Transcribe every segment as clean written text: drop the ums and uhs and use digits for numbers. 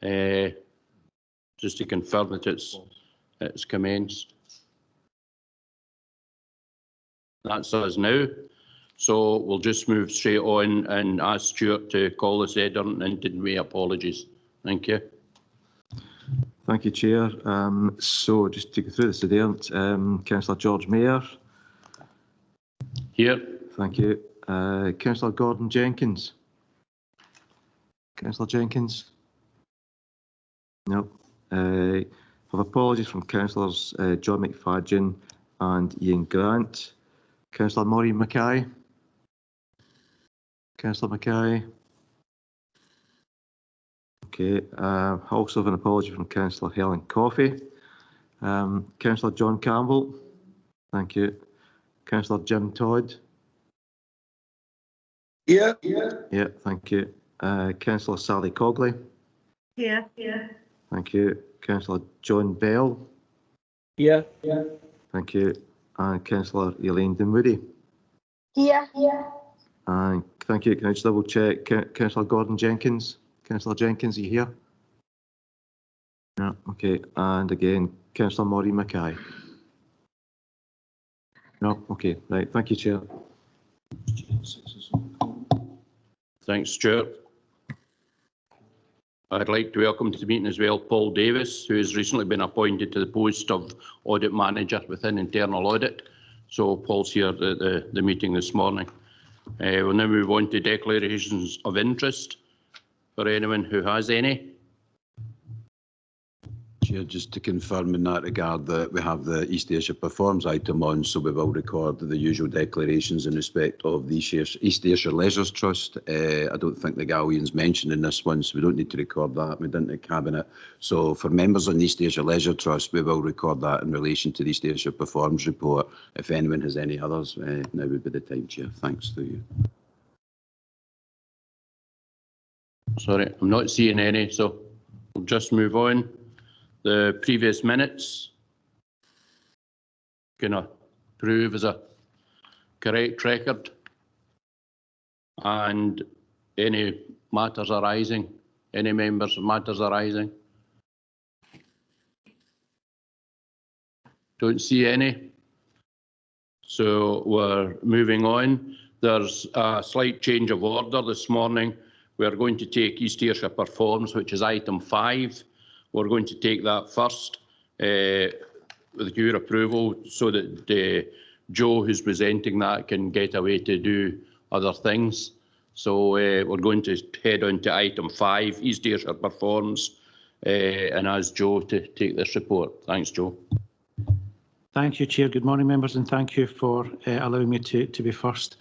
Just to confirm that it's commenced. That's us now. So we'll just move straight on and ask Stuart to call this header and convey apologies. Thank you. Thank you, Chair. So just to go through this today, Councillor George Mayer. Here. Thank you. Councillor Gordon Jenkins. Councillor Jenkins? No. I have apologies from Councillors John McFadden and Ian Grant. Councillor Maureen Mackay. Councillor Mackay. Okay. I also have an apology from Councillor Helen Coffey. Councillor John Campbell. Thank you. Councillor Jim Todd. Yeah. Yeah, thank you. Councillor Sally Cogley. Yeah. Thank you. Councillor John Bell. Yeah. Thank you. And Councillor Elaine Dinwoody. Yeah. And thank you. Can I just double check? Councillor Gordon Jenkins. Councillor Jenkins, are you here? No. Okay. And again, Councillor Maureen Mackay. No. Okay. Right. Thank you, Chair. Thanks, Stuart. I'd like to welcome to the meeting as well Paul Davis, who has recently been appointed to the post of Audit Manager within Internal Audit. So Paul's here at the meeting this morning. We'll now move on to declarations of interest for anyone who has any. Chair, just to confirm in that regard that we have the East Ayrshire Performs item on, so we will record the usual declarations in respect of the East Ayrshire Leisures Trust. I don't think the Galleon's mentioned in this one, so we don't need to record that. We didn't cabinet. So for members on the East Ayrshire Leisure Trust, we will record that in relation to the East Ayrshire Performs report. If anyone has any others, now would be the time, Chair. Thanks to you. Sorry, I'm not seeing any, so we'll just move on. The previous minutes can I prove as a correct record, and any matters arising, any members matters arising? Don't see any. So we're moving on. There's a slight change of order this morning. We're going to take East Ayrshire Performs, which is item 5. We're going to take that first with your approval so that Joe, who's presenting that, can get away to do other things. So we're going to head on to item 5, East Ayrshire Performs, and ask Joe to take this report. Thanks, Joe. Thank you, Chair. Good morning, members, and thank you for allowing me to be first.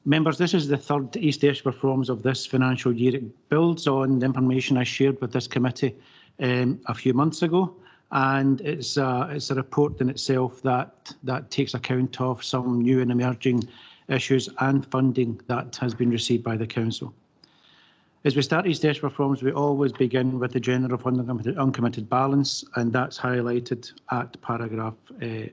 Members, this is the third East Ayrshire Performs of this financial year. It builds on the information I shared with this committee a few months ago, and it's a report in itself that takes account of some new and emerging issues and funding that has been received by the Council. As we start East Ayrshire Performs, we always begin with the general fund uncommitted balance, and that's highlighted at paragraph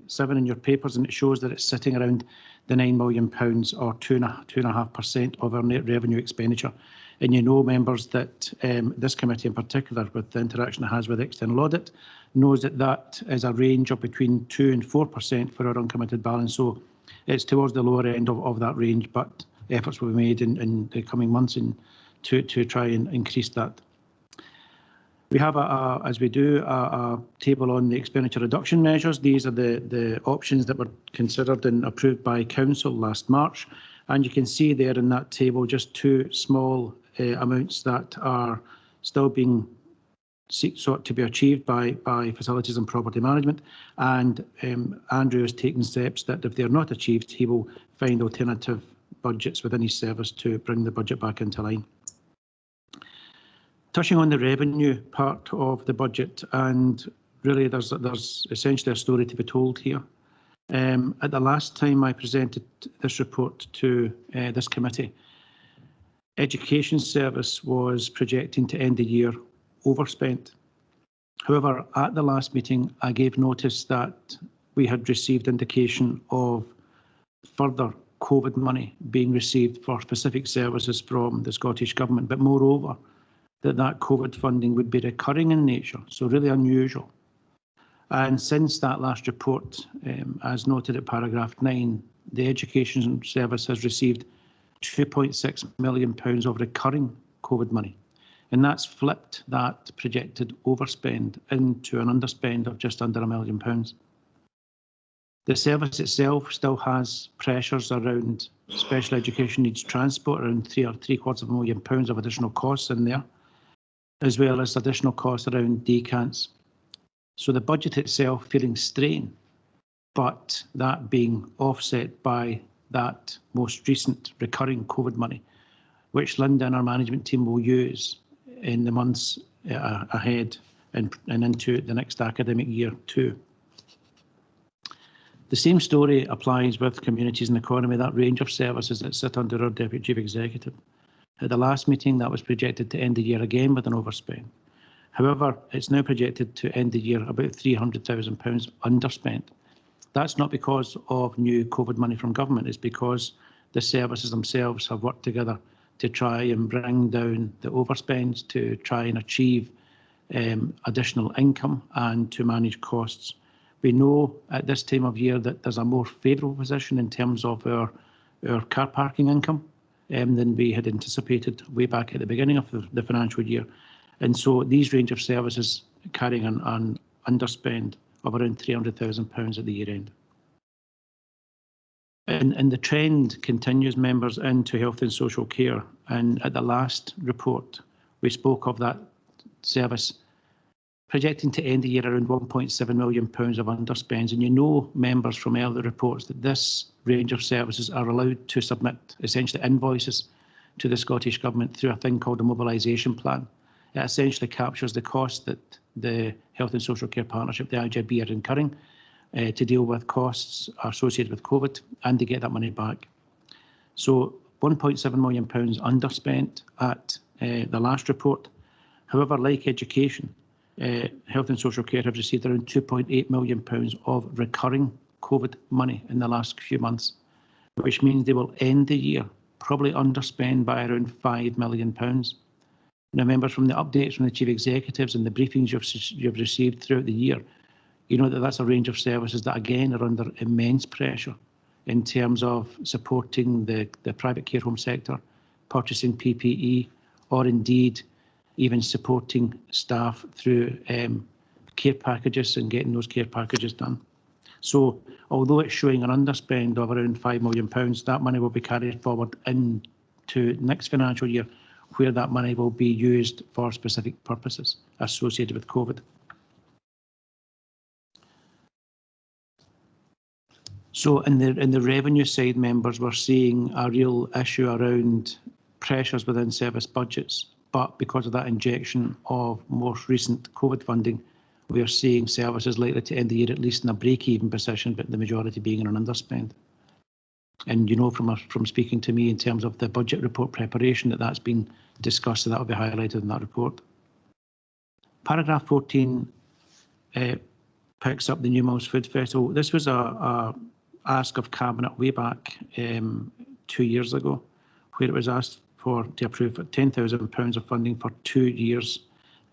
7 in your papers, and it shows that it's sitting around the £9 million or 2.5% of our net revenue expenditure. And you know, members, that this committee in particular, with the interaction it has with external audit, knows that that is a range of between 2 and 4% for our uncommitted balance. So it's towards the lower end of that range, but efforts will be made in the coming months to try and increase that. We have, as we do, a table on the expenditure reduction measures. These are the options that were considered and approved by Council last March. And you can see there in that table just two small amounts that are still being sought to be achieved by Facilities and Property Management. And Andrew has taken steps that if they're not achieved, he will find alternative budgets within his service to bring the budget back into line. Touching on the revenue part of the budget, and really there's essentially a story to be told here. At the last time I presented this report to this committee, Education Service was projecting to end the year overspent. However, at the last meeting, I gave notice that we had received indication of further COVID money being received for specific services from the Scottish Government, but moreover, that COVID funding would be recurring in nature, so really unusual. And since that last report, as noted at paragraph 9, the Education Service has received £2.6 million of recurring COVID money. And that's flipped that projected overspend into an underspend of just under £1 million. The service itself still has pressures around special education needs transport, around £750,000 of additional costs in there, as well as additional costs around decants. So the budget itself feeling strain, but that being offset by that most recent recurring COVID money, which Linda and our management team will use in the months ahead and into the next academic year too. The same story applies with communities and economy, that range of services that sit under our Deputy Chief Executive. At the last meeting, that was projected to end the year again with an overspend. However, it's now projected to end the year about £300,000 underspent. That's not because of new COVID money from government, it's because the services themselves have worked together to try and bring down the overspends, to try and achieve additional income and to manage costs. We know at this time of year that there's a more favourable position in terms of our car parking income than we had anticipated way back at the beginning of the financial year. And so these range of services carrying an underspend of around £300,000 at the year end. And the trend continues, members, into health and social care. And at the last report, we spoke of that service projecting to end the year around £1.7 million of underspends. And you know, members, from earlier reports that this range of services are allowed to submit essentially invoices to the Scottish Government through a thing called a mobilisation plan. It essentially captures the cost that the Health and Social Care Partnership, the IJB, are incurring to deal with costs associated with COVID, and to get that money back. So £1.7 million underspent at the last report. However, like education, Health and Social Care have received around £2.8 million of recurring COVID money in the last few months, which means they will end the year probably underspend by around £5 million. Now, members, from the updates from the Chief Executives and the briefings you've received throughout the year, you know that that's a range of services that, again, are under immense pressure in terms of supporting the private care home sector, purchasing PPE, or indeed even supporting staff through care packages and getting those care packages done. So although it's showing an underspend of around £5 million, that money will be carried forward into next financial year, where that money will be used for specific purposes associated with COVID. So in the revenue side, members, we're seeing a real issue around pressures within service budgets. But because of that injection of most recent COVID funding, we are seeing services likely to end the year at least in a break-even position, but the majority being in an underspend. And you know from speaking to me in terms of the budget report preparation that that's been discussed, so that will be highlighted in that report. Paragraph 14 picks up the New Mills Food Festival. This was a ask of Cabinet way back 2 years ago, where it was asked to approve £10,000 of funding for 2 years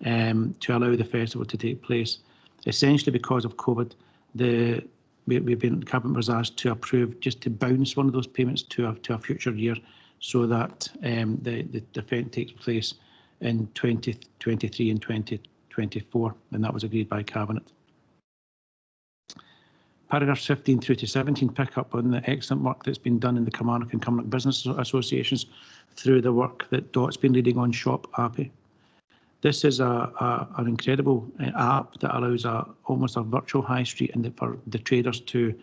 to allow the festival to take place. Essentially, because of COVID, Cabinet was asked to approve just to bounce one of those payments to a future year, so that the event takes place in 2023 and 2024, and that was agreed by Cabinet. Paragraphs 15 through to 17 pick up on the excellent work that's been done in the Kilmarnock and Cumnock Business Associations through the work that Dot's been leading on Shop Appy. This is an incredible app that allows almost a virtual high street and for the traders to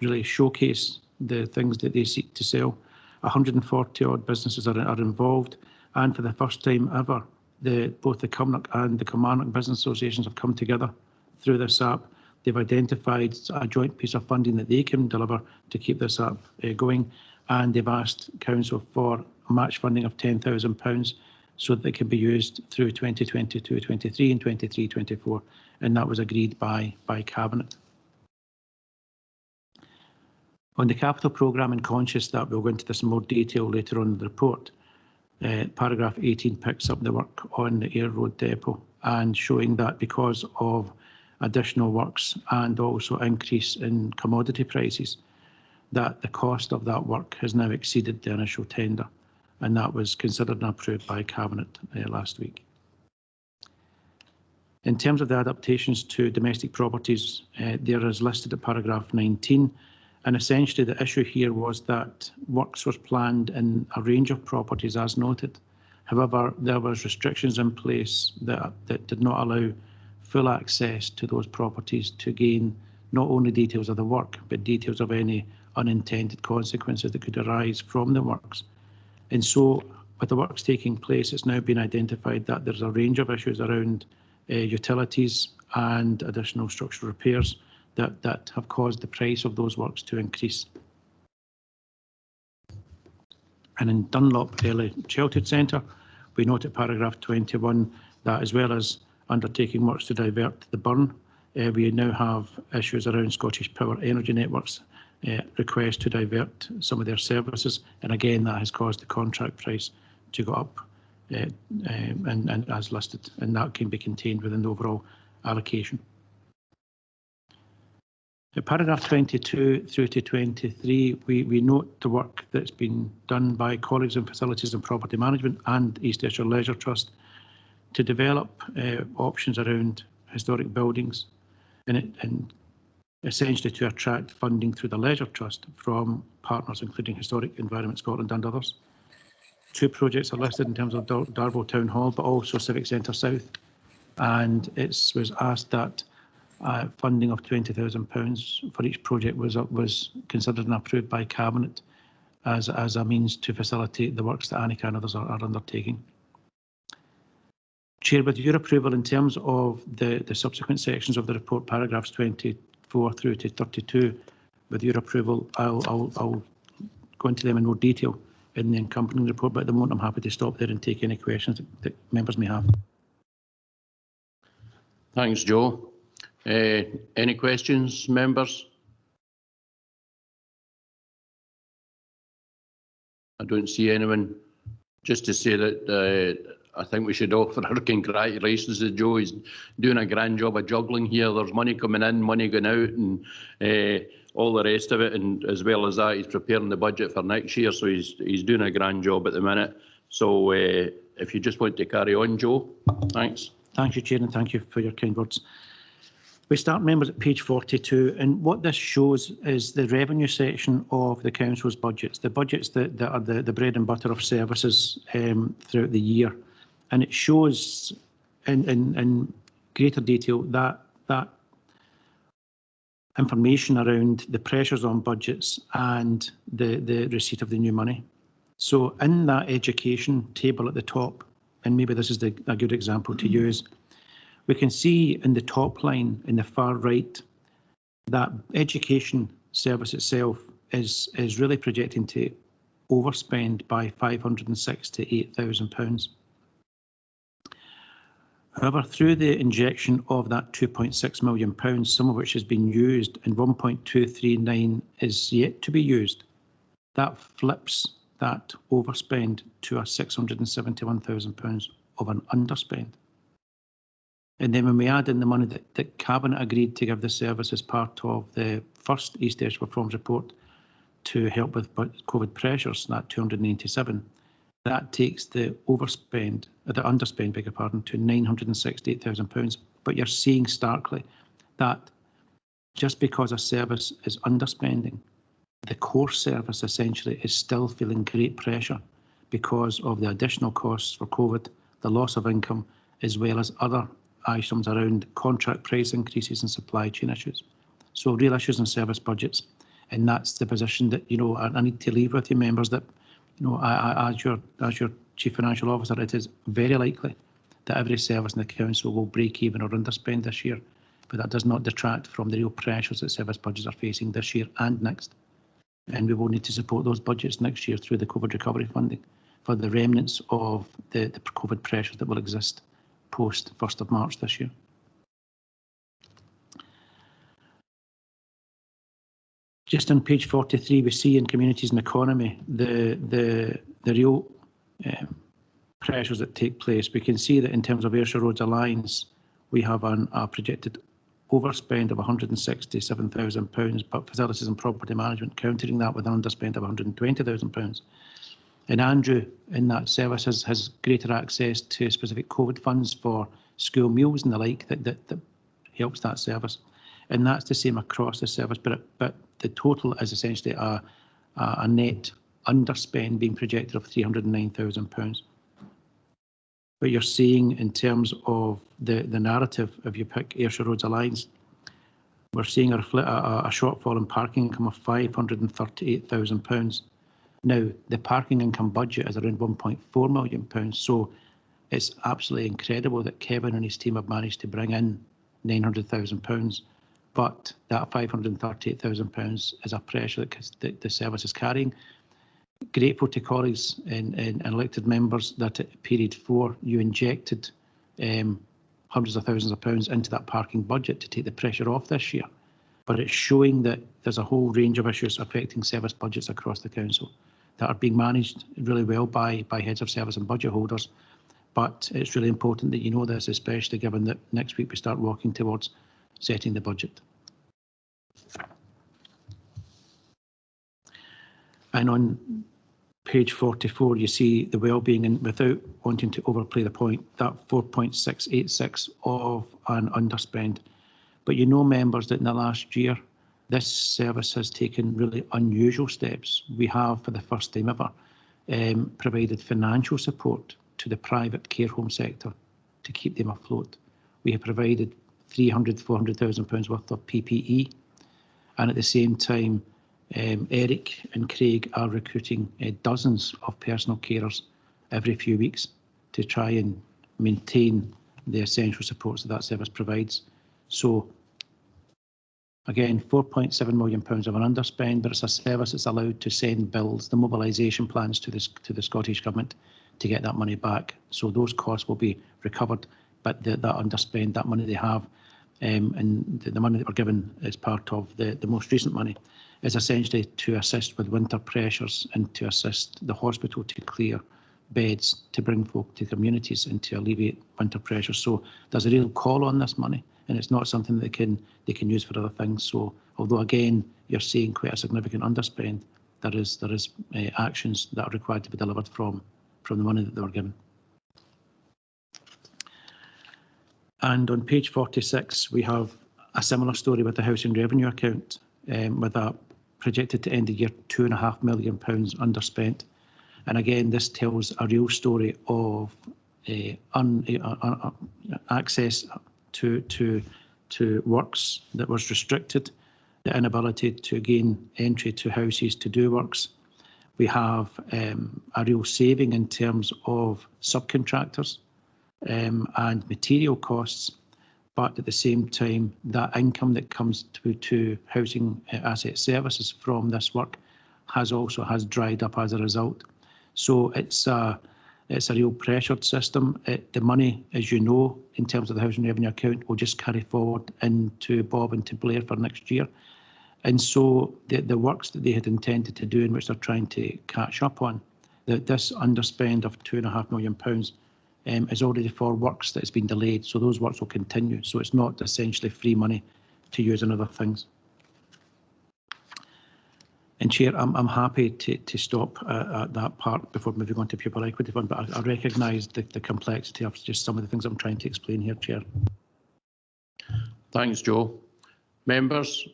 really showcase the things that they seek to sell. 140 odd businesses are involved, and for the first time ever, both the Cumnock and the Kilmarnock Business Associations have come together through this app. They've identified a joint piece of funding that they can deliver to keep this app going, and they've asked Council for a match funding of £10,000 so that it can be used through 2022-23 and 23-24, and that was agreed by Cabinet. On the capital programme, and conscious that we'll go into this in more detail later on in the report, Paragraph 18 picks up the work on the Ayr Road depot and showing that because of additional works and also increase in commodity prices, that the cost of that work has now exceeded the initial tender, and that was considered and approved by Cabinet last week. In terms of the adaptations to domestic properties, there is listed at paragraph 19, and essentially the issue here was that works was planned in a range of properties as noted. However, there was restrictions in place that did not allow full access to those properties to gain not only details of the work, but details of any unintended consequences that could arise from the works. And so, with the works taking place, it's now been identified that there's a range of issues around utilities and additional structural repairs that have caused the price of those works to increase. And in Dunlop Early Childhood Centre, we note at paragraph 21 that as well as undertaking works to divert the burn, we now have issues around Scottish Power Energy Networks requests to divert some of their services, and again that has caused the contract price to go up and as listed, and that can be contained within the overall allocation. At paragraph 22 through to 23, we note the work that's been done by colleagues in Facilities and Property Management and East Ayrshire Leisure Trust to develop options around historic buildings and essentially to attract funding through the Leisure Trust from partners including Historic Environment Scotland and others. 2 projects are listed in terms of Darvel Town Hall, but also Civic Centre South, and it was asked that funding of £20,000 for each project was considered and approved by Cabinet as a means to facilitate the works that Annika and others are undertaking. Chair, with your approval in terms of the subsequent sections of the report, paragraphs 24 through to 32, with your approval, I'll go into them in more detail in the accompanying report, but at the moment I'm happy to stop there and take any questions that members may have. Thanks, Joe. Any questions, members? I don't see anyone. Just to say that I think we should offer our congratulations to Joe. He's doing a grand job of juggling here. There's money coming in, money going out, and all the rest of it. And as well as that, he's preparing the budget for next year. So he's doing a grand job at the minute. So if you just want to carry on, Joe, thanks. Thank you, Chair, and thank you for your kind words. We start, members, at page 42, and what this shows is the revenue section of the Council's budgets, the budgets that are the bread and butter of services throughout the year. And it shows in greater detail that information around the pressures on budgets and the receipt of the new money. So in that education table at the top, and maybe this is a good example to use, we can see in the top line in the far right that education service itself is really projecting to overspend by £506 to £8,000. However, through the injection of that £2.6 million, some of which has been used and 1.239 is yet to be used, that flips that overspend to a £671,000 of an underspend. And then when we add in the money that Cabinet agreed to give the service as part of the first East Ayrshire Reforms report to help with COVID pressures, that 287, that takes the overspend, the underspend, beg your pardon, to £968,000. But you're seeing starkly that just because a service is underspending, the core service essentially is still feeling great pressure because of the additional costs for COVID, the loss of income, as well as other items around contract price increases and supply chain issues. So real issues in service budgets, and that's the position that I need to leave with you, members, that as your Chief Financial Officer, it is very likely that every service in the Council will break even or underspend this year, but that does not detract from the real pressures that service budgets are facing this year and next. And we will need to support those budgets next year through the COVID recovery funding for the remnants of the COVID pressures that will exist post 1st of March this year. Just on page 43, we see in Communities and Economy the real pressures that take place, we can see that in terms of Ayrshire Roads Alliance, we have a projected overspend of £167,000, but facilities and property management countering that with an underspend of £120,000. And Andrew in that service has greater access to specific COVID funds for school meals and the like that helps that service. And that's the same across the service, but the total is essentially a net underspend being projected of £309,000. But you're seeing in terms of the narrative, if you pick Ayrshire Roads Alliance, we're seeing a shortfall in parking income of £538,000. Now, the parking income budget is around £1.4 million, so it's absolutely incredible that Kevin and his team have managed to bring in £900,000, but that £538,000 is a pressure that the service is carrying. Grateful to colleagues and elected members that at period 4 you injected hundreds of thousands of pounds into that parking budget to take the pressure off this year. But it's showing that there's a whole range of issues affecting service budgets across the council that are being managed really well by heads of service and budget holders. But it's really important that you know this, especially given that next week we start working towards setting the budget. And on page 44, you see the wellbeing, and without wanting to overplay the point, that 4.686 of an underspend. But you know, members, that in the last year, this service has taken really unusual steps. We have, for the first time ever, provided financial support to the private care home sector to keep them afloat. We have provided £400,000 worth of PPE, and at the same time, Eric and Craig are recruiting dozens of personal carers every few weeks to try and maintain the essential supports that service provides. So again, £4.7 million of an underspend, but it's a service that's allowed to send bills, the mobilisation plans to the Scottish Government to get that money back. So those costs will be recovered, but that underspend, that money they have, and the money that we're given as part of the most recent money, is essentially to assist with winter pressures and to assist the hospital to clear beds, to bring folk to communities and to alleviate winter pressures. So there's a real call on this money, and it's not something that they can use for other things. So although again you're seeing quite a significant underspend, there is actions that are required to be delivered from the money that they were given. And on page 46, we have a similar story with the housing revenue account, with a projected to end the year £2.5 million underspent. And again, this tells a real story of access to works that was restricted, the inability to gain entry to houses to do works. We have a real saving in terms of subcontractors and material costs, but at the same time, that income that comes to housing asset services from this work has dried up as a result. So it's a real pressured system. The money, as you know, in terms of the housing revenue account, will just carry forward into Bob and to Blair for next year. And so the works that they had intended to do, in which they're trying to catch up on, this underspend of £2.5 million is already for works that has been delayed. So those works will continue. So it's not essentially free money to use on other things. And Chair, I'm happy to stop at that part before moving on to pupil equity fund, but I recognise the complexity of just some of the things I'm trying to explain here, Chair. Thanks, Joe. Members,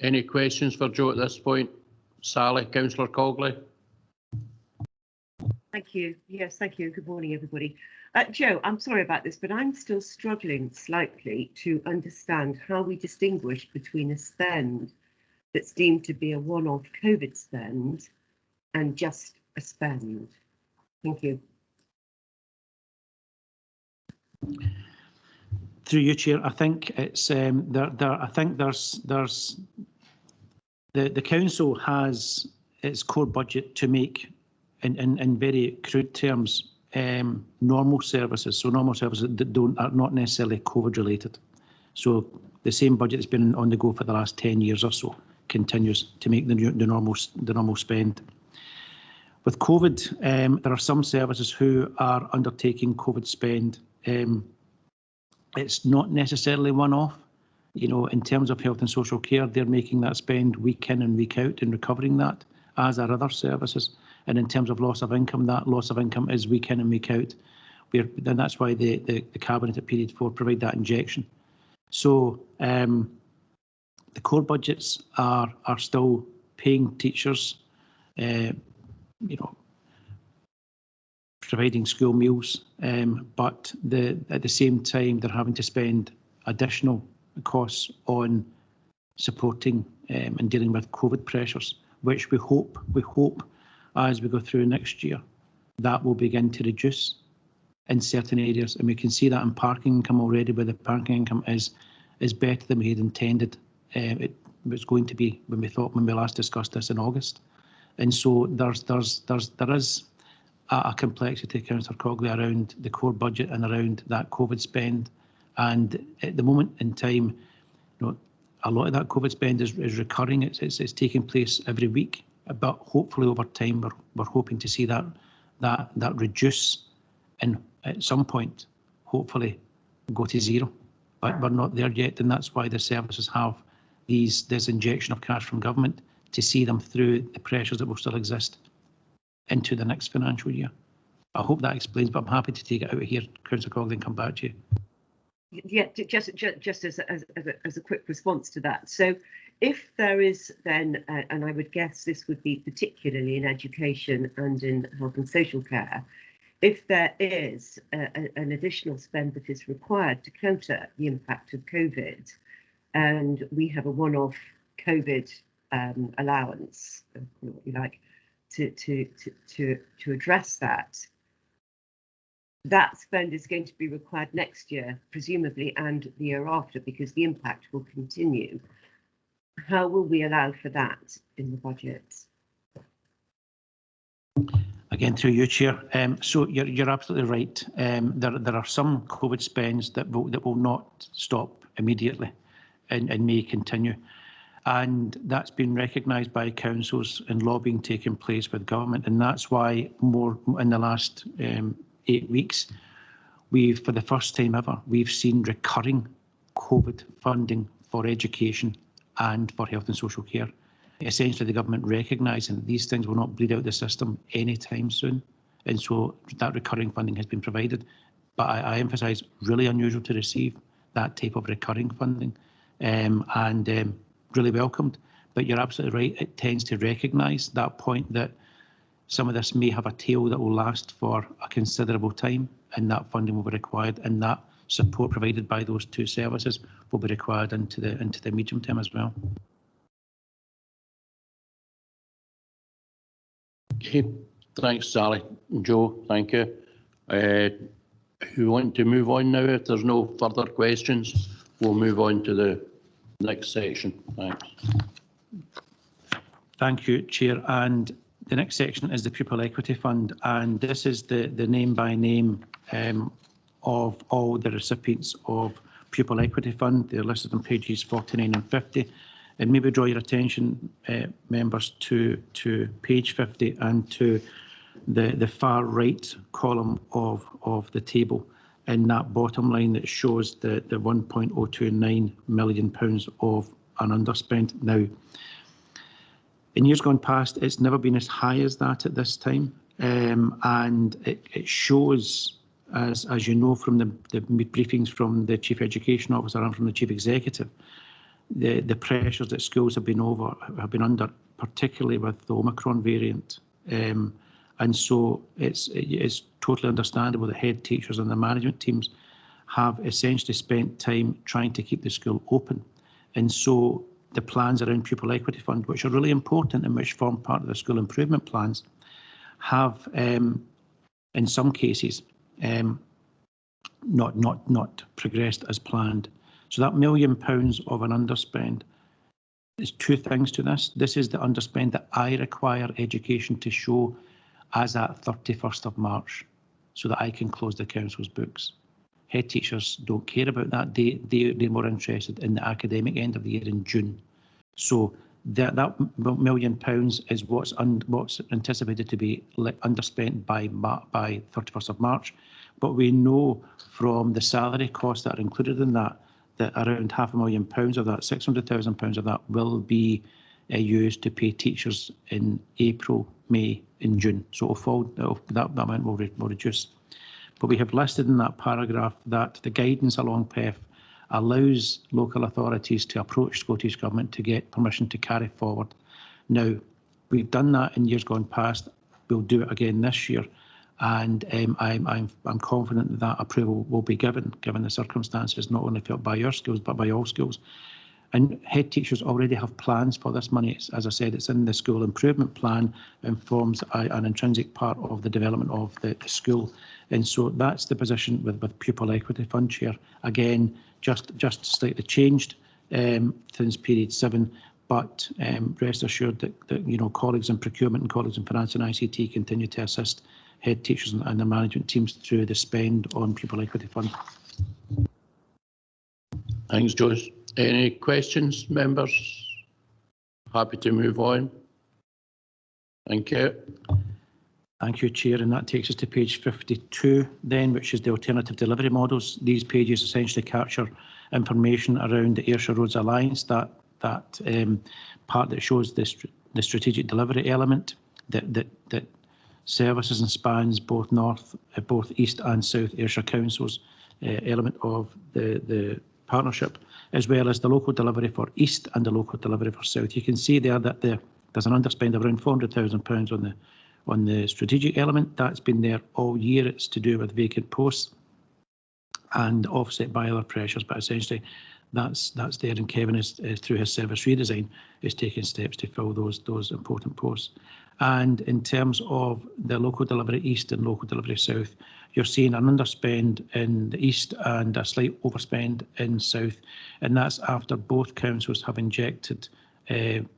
any questions for Joe at this point? Sally, Councillor Cogley. Thank you. Yes, thank you. Good morning, everybody. Joe, I'm sorry about this, but I'm still struggling slightly to understand how we distinguish between a spend that's deemed to be a one-off COVID spend and just a spend. Thank you. Through you, Chair, I think it's I think there's the council has its core budget to make, in very crude terms, normal services. So normal services that are not necessarily COVID related. So the same budget that's been on the go for the last 10 years or so continues to make the normal spend. With COVID, there are some services who are undertaking COVID spend. It's not necessarily one-off. You know, in terms of health and social care, they're making that spend week in and week out and recovering that, as are other services. And in terms of loss of income, that loss of income is week in and week out. And that's why the Cabinet at period 4 provide that injection. So the core budgets are still paying teachers, you know, providing school meals, but at the same time they're having to spend additional costs on supporting and dealing with COVID pressures, which we hope as we go through next year that will begin to reduce in certain areas, and we can see that in parking income already, where the parking income is better than we had intended. It was going to be when we last discussed this in August, and so there is a complexity, Councillor Cogley, around the core budget and around that COVID spend. And at the moment in time, you know, a lot of that COVID spend is recurring. It's taking place every week, but hopefully over time we're hoping to see that reduce, and at some point hopefully go to zero. But we're not there yet, and that's why the services have this injection of cash from government to see them through the pressures that will still exist into the next financial year. I hope that explains, but I'm happy to take it out of here, Councillor Cogley, and come back to you. Yeah, just as a quick response to that. So if there is then, and I would guess this would be particularly in education and in health and social care, if there is an additional spend that is required to counter the impact of COVID, and we have a one-off COVID allowance, what you like, to address that, that spend is going to be required next year, presumably, and the year after, because the impact will continue. How will we allow for that in the budget? Again, through you, Chair. So you're absolutely right. There are some COVID spends that will not stop immediately and may continue. And that's been recognised by councils and lobbying taking place with government. And that's why more in the last 8 weeks, for the first time ever, we've seen recurring COVID funding for education and for health and social care. Essentially, the government recognising that these things will not bleed out the system anytime soon. And so that recurring funding has been provided. But I emphasise, really unusual to receive that type of recurring funding, and really welcomed. But you're absolutely right, it tends to recognise that point that some of this may have a tail that will last for a considerable time, and that funding will be required, and that support provided by those two services will be required into the medium term as well. Okay, thanks, Sally. Joe, thank you. Who want to move on now? If there's no further questions, we'll move on to the next section. Thanks. Thank you, Chair. And the next section is the Pupil Equity Fund, and this is the name by name of all the recipients of Pupil Equity Fund. They're listed on pages 49 and 50. And maybe draw your attention, members, to page 50 and to the far right column of the table, in that bottom line that shows the £1.029 million of an underspent. Now, in years gone past, it's never been as high as that at this time, and it shows, as you know from the briefings from the Chief Education Officer and from the Chief Executive, the pressures that schools have been under, particularly with the Omicron variant, and so it's totally understandable that head teachers and the management teams have essentially spent time trying to keep the school open, and so the plans around Pupil Equity Fund, which are really important and which form part of the school improvement plans, have in some cases not progressed as planned. So that £1 million of an underspend, there's two things to this. This is the underspend that I require education to show as at 31st of March, so that I can close the council's books. Head teachers don't care about that. They're more interested in the academic end of the year in June. So That £1 million is what's anticipated to be underspent by 31st of March. But we know from the salary costs that are included in that around £500,000 of that, £600,000 of that will be used to pay teachers in April, May and June. So that amount will reduce. But we have listed in that paragraph that the guidance along PEF allows local authorities to approach Scottish Government to get permission to carry forward. Now, we've done that in years gone past. We'll do it again this year. And I'm confident that approval will be given the circumstances, not only felt by our schools, but by all schools. And head teachers already have plans for this money. As I said, it's in the school improvement plan and forms an intrinsic part of the development of the school. And so that's the position with Pupil Equity Fund, Chair. Again, just slightly changed since period 7, but rest assured that colleagues in procurement and colleagues in finance and ICT continue to assist head teachers and their management teams through the spend on Pupil Equity Fund. Thanks, Joyce. Any questions, members? Happy to move on. Thank you. Thank you, Chair. And that takes us to page 52 then, which is the alternative delivery models. These pages essentially capture information around the Ayrshire Roads Alliance, that part that shows the strategic delivery element that services and spans both east and south Ayrshire councils, element of the partnership, as well as the local delivery for east and the local delivery for south. You can see there that there's an underspend of around £400,000 on the strategic element. That's been there all year. It's to do with vacant posts and offset by other pressures, but essentially that's there, and Kevin is through his service redesign is taking steps to fill those important posts. And in terms of the local delivery east and local delivery south, you're seeing an underspend in the east and a slight overspend in south, and that's after both councils have injected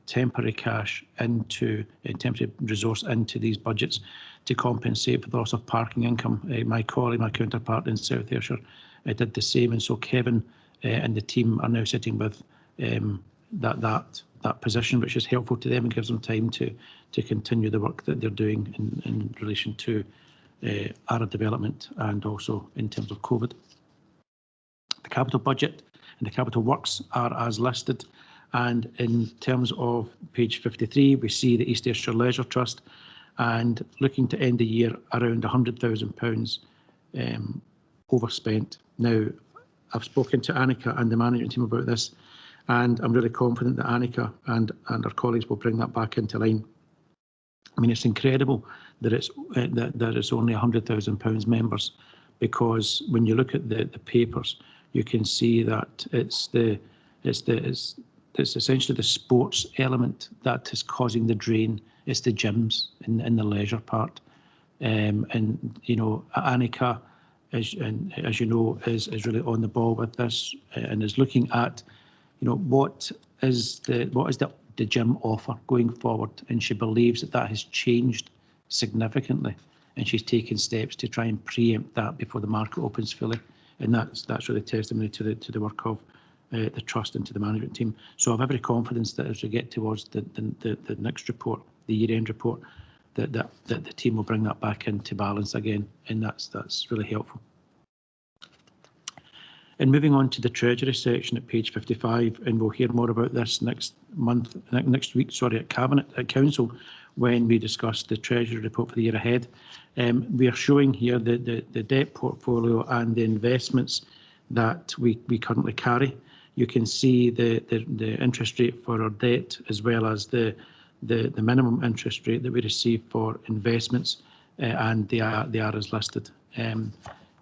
temporary cash into temporary resource into these budgets to compensate for the loss of parking income. My counterpart in South Ayrshire did the same, and so Kevin and the team are now sitting with that position, which is helpful to them and gives them time to continue the work that they're doing in relation to ARA development and also in terms of COVID. The capital budget and the capital works are as listed. And in terms of page 53, we see the East Ayrshire Leisure Trust and looking to end the year around £100,000 overspent. Now, I've spoken to Annika and the management team about this, and I'm really confident that Annika and our colleagues will bring that back into line. I mean, it's incredible that it's only £100,000 members, because when you look at the papers, you can see that it's essentially the sports element that is causing the drain. It's the gyms in the leisure part, and Annika, as you know, is really on the ball with this and is looking at, what is the gym offer going forward, and she believes that has changed significantly, and she's taken steps to try and preempt that before the market opens fully, and that's really testimony to the work of the trust and to the management team. So I have every confidence that as we get towards the next report, the year-end report, that the team will bring that back into balance again, and that's really helpful. And moving on to the Treasury section at page 55, and we'll hear more about this next week, at Cabinet, at Council, when we discuss the Treasury report for the year ahead. We are showing here the debt portfolio and the investments that we currently carry. You can see the interest rate for our debt, as well as the minimum interest rate that we receive for investments, and they are as listed.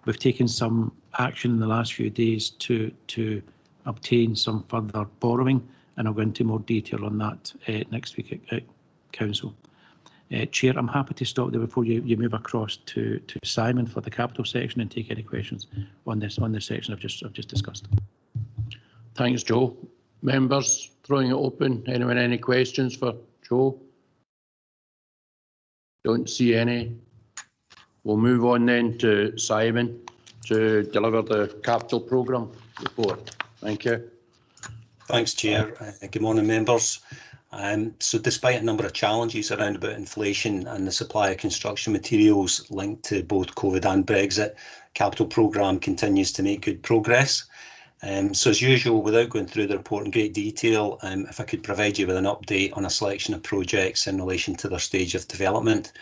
We've taken some action in the last few days to obtain some further borrowing, and I'll go into more detail on that next week at Council. Chair, I'm happy to stop there before you move across to Simon for the capital section and take any questions on this section I've just discussed. Thanks, Joe. Members, throwing it open. Anyone, any questions for Joe? Don't see any. We'll move on then to Simon to deliver the capital programme report. Thank you. Thanks, Chair. Good morning, members. So despite a number of challenges around about inflation and the supply of construction materials linked to both COVID and Brexit, capital programme continues to make good progress. So as usual, without going through the report in great detail, if I could provide you with an update on a selection of projects in relation to their stage of development.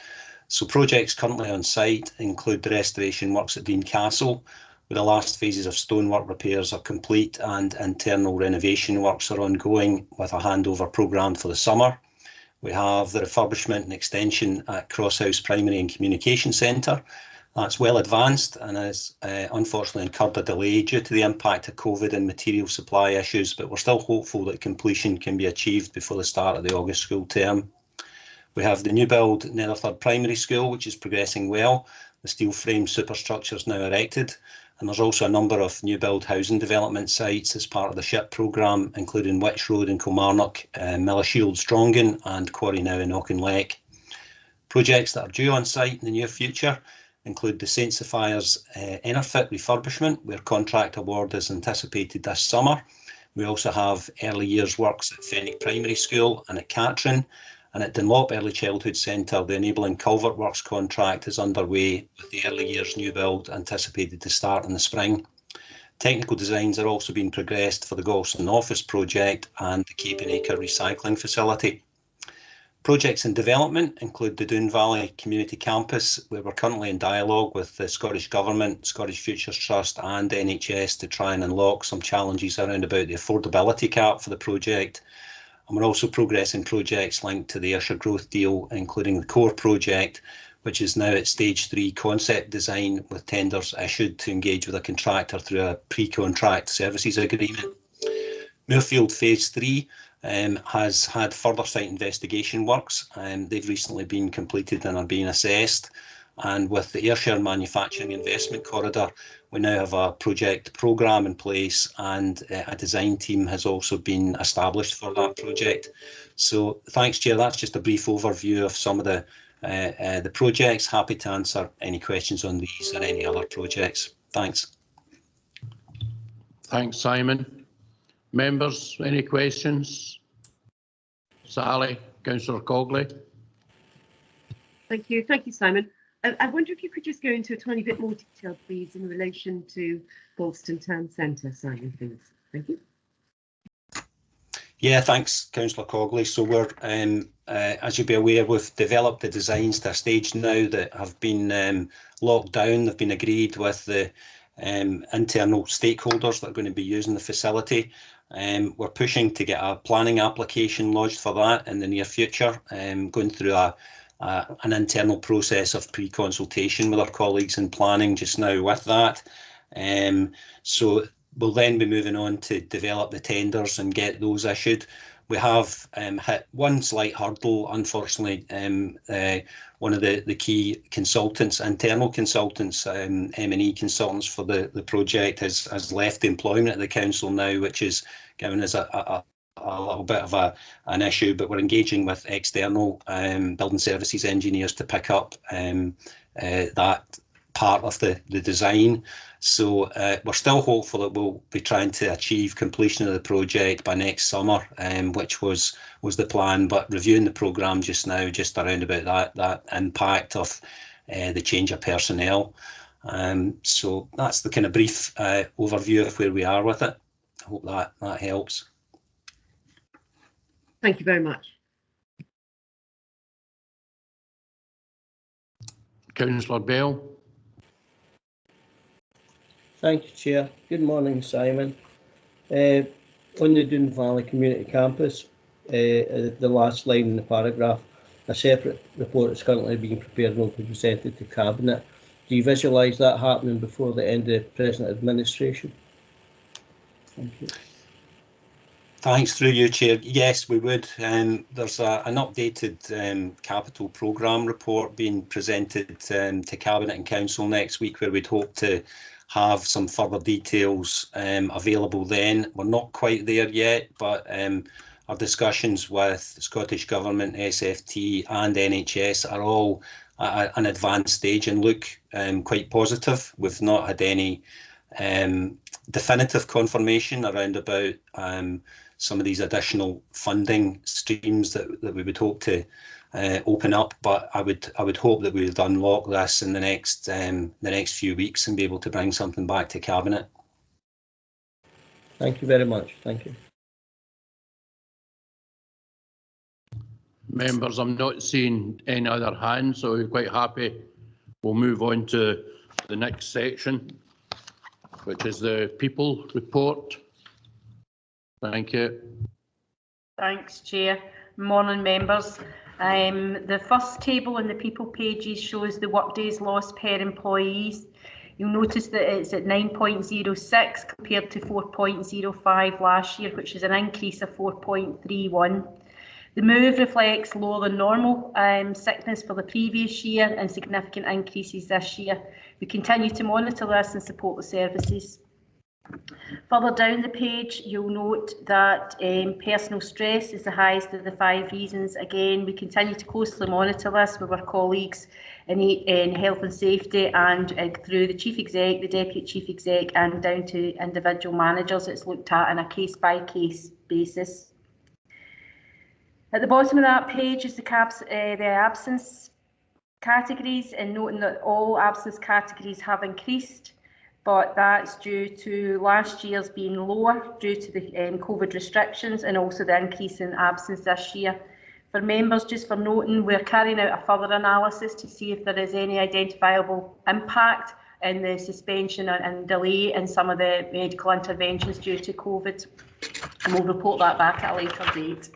So projects currently on site include the restoration works at Dean Castle, where the last phases of stonework repairs are complete and internal renovation works are ongoing, with a handover programmed for the summer. We have the refurbishment and extension at Crosshouse Primary and Communication Centre. That's well advanced and has unfortunately incurred a delay due to the impact of COVID and material supply issues, but we're still hopeful that completion can be achieved before the start of the August school term. We have the new build Netherthird Primary School, which is progressing well. The steel frame superstructure is now erected. And there's also a number of new build housing development sites as part of the SHIP programme, including Witch Road in Kilmarnock, Millishield Strongen and Quarry Now in Auchinleck. Projects that are due on site in the near future include the St Sophia's Enerfit refurbishment, where contract award is anticipated this summer. We also have early years works at Fenwick Primary School and at Catrin. And at Dunlop Early Childhood Centre, the Enabling Culvert Works contract is underway, with the early years new build anticipated to start in the spring. Technical designs are also being progressed for the Galston Office project and the Cape and Acre recycling facility. Projects in development include the Doon Valley Community Campus, where we're currently in dialogue with the Scottish Government, Scottish Futures Trust and NHS to try and unlock some challenges around about the affordability cap for the project. And we're also progressing projects linked to the Ayrshire Growth Deal, including the Core project, which is now at stage 3 concept design, with tenders issued to engage with a contractor through a pre-contract services agreement. Moorfield Phase 3 has had further site investigation works, and they've recently been completed and are being assessed. And with the Ayrshire Manufacturing Investment Corridor, we now have a project programme in place, and a design team has also been established for that project. So thanks, Chair. That's just a brief overview of some of the projects. Happy to answer any questions on these or any other projects. Thanks. Thanks, Simon. Members, any questions? Sally, Councillor Cogley. Thank you, Simon. I wonder if you could just go into a tiny bit more detail, please, in relation to Galston Town Centre, Simon, please. Thank you. Yeah, thanks, Councillor Cogley. So we're, as you'll be aware, we've developed the designs to a stage now that have been locked down. They've been agreed with the internal stakeholders that are going to be using the facility. We're pushing to get a planning application lodged for that in the near future, going through an internal process of pre-consultation with our colleagues in planning just now with that. So we'll then be moving on to develop the tenders and get those issued. We have hit one slight hurdle, unfortunately. One of the key consultants, internal consultants, M&E consultants for the project has left employment at the council now, which is giving us a little bit of an issue, but we're engaging with external building services engineers to pick up that part of the design. So we're still hopeful that we'll be trying to achieve completion of the project by next summer, which was the plan, but reviewing the programme just now, just around about that impact of the change of personnel. So that's the kind of brief overview of where we are with it. I hope that helps. Thank you very much. Councillor Bell. Thank you, Chair. Good morning, Simon. On the Doon Valley Community Campus, the last line in the paragraph, a separate report is currently being prepared and will be presented to Cabinet. Do you visualise that happening before the end of present administration? Thank you. Thanks, through you, Chair. Yes, we would. There's an updated capital programme report being presented to Cabinet and Council next week, where we'd hope to have some further details available then. We're not quite there yet, but our discussions with Scottish Government, SFT and NHS are all at an advanced stage and look quite positive. We've not had any definitive confirmation around about some of these additional funding streams that we would hope to open up. But I would hope that we would unlock this in the next few weeks and be able to bring something back to Cabinet. Thank you very much. Thank you. Members, I'm not seeing any other hands, so we're quite happy. We'll move on to the next section, which is the Pupil report. Thank you. Thanks, Chair. Morning, members. The first table on the Pupil pages shows the workdays lost per employees. You'll notice that it's at 9.06 compared to 4.05 last year, which is an increase of 4.31. The move reflects lower than normal sickness for the previous year and significant increases this year. We continue to monitor this and support the services. Further down the page, you'll note that personal stress is the highest of the 5 reasons. Again, we continue to closely monitor this with our colleagues in health and safety and through the Chief Exec, the Deputy Chief Exec and down to individual managers. It's looked at on a case-by-case basis. At the bottom of that page is the absence categories, and noting that all absence categories have increased, but that's due to last year's being lower due to the COVID restrictions and also the increase in absence this year. For members, just for noting, we're carrying out a further analysis to see if there is any identifiable impact in the suspension and delay in some of the medical interventions due to COVID, and we'll report that back at a later date.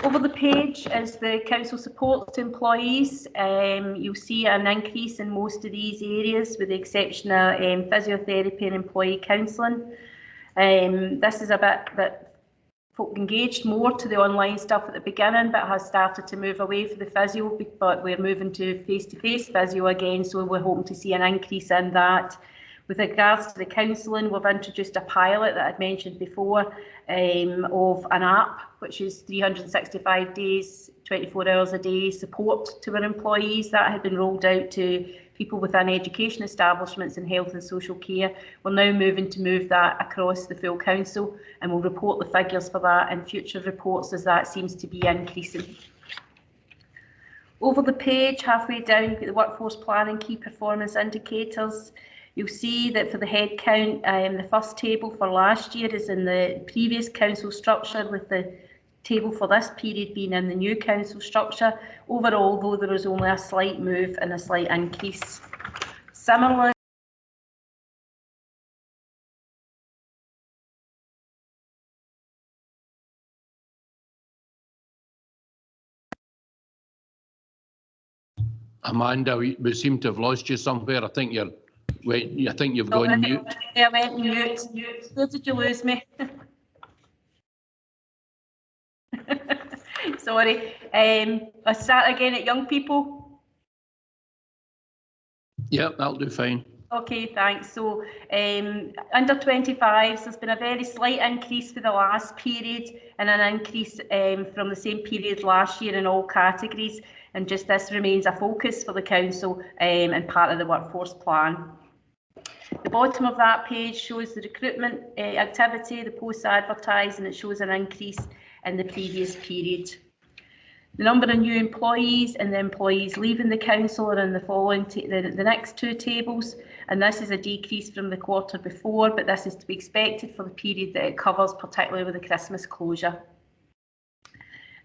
Over the page is the council support to employees. You'll see an increase in most of these areas with the exception of physiotherapy and employee counselling. This is a bit that folk engaged more to the online stuff at the beginning, but has started to move away from the physio, but we're moving to face-to-face physio again, so we're hoping to see an increase in that. With regards to the counselling, we've introduced a pilot that I'd mentioned before of an app, which is 365 days, 24 hours a day support to our employees. That had been rolled out to people within education establishments and health and social care. We're now moving to move that across the full council, and we'll report the figures for that in future reports as that seems to be increasing. Over the page, halfway down, we've got the workforce planning key performance indicators. You'll see that for the headcount, the first table for last year is in the previous council structure, with the table for this period being in the new council structure. Overall, though, there is only a slight move and a slight increase. Similarly, Amanda, we seem to have lost you somewhere. I think you're. Wait, I think you've gone mute. I went mute. Where did you lose me? Sorry. I'll start again at young people. Yeah, that'll do fine. Okay, thanks. So under 25s, there's been a very slight increase for the last period and an increase from the same period last year in all categories. And just this remains a focus for the council and part of the workforce plan. The bottom of that page shows the recruitment activity, the posts advertised, and it shows an increase in the previous period. The number of new employees and the employees leaving the council are in the following the next two tables, and this is a decrease from the quarter before, but this is to be expected for the period that it covers, particularly with the Christmas closure.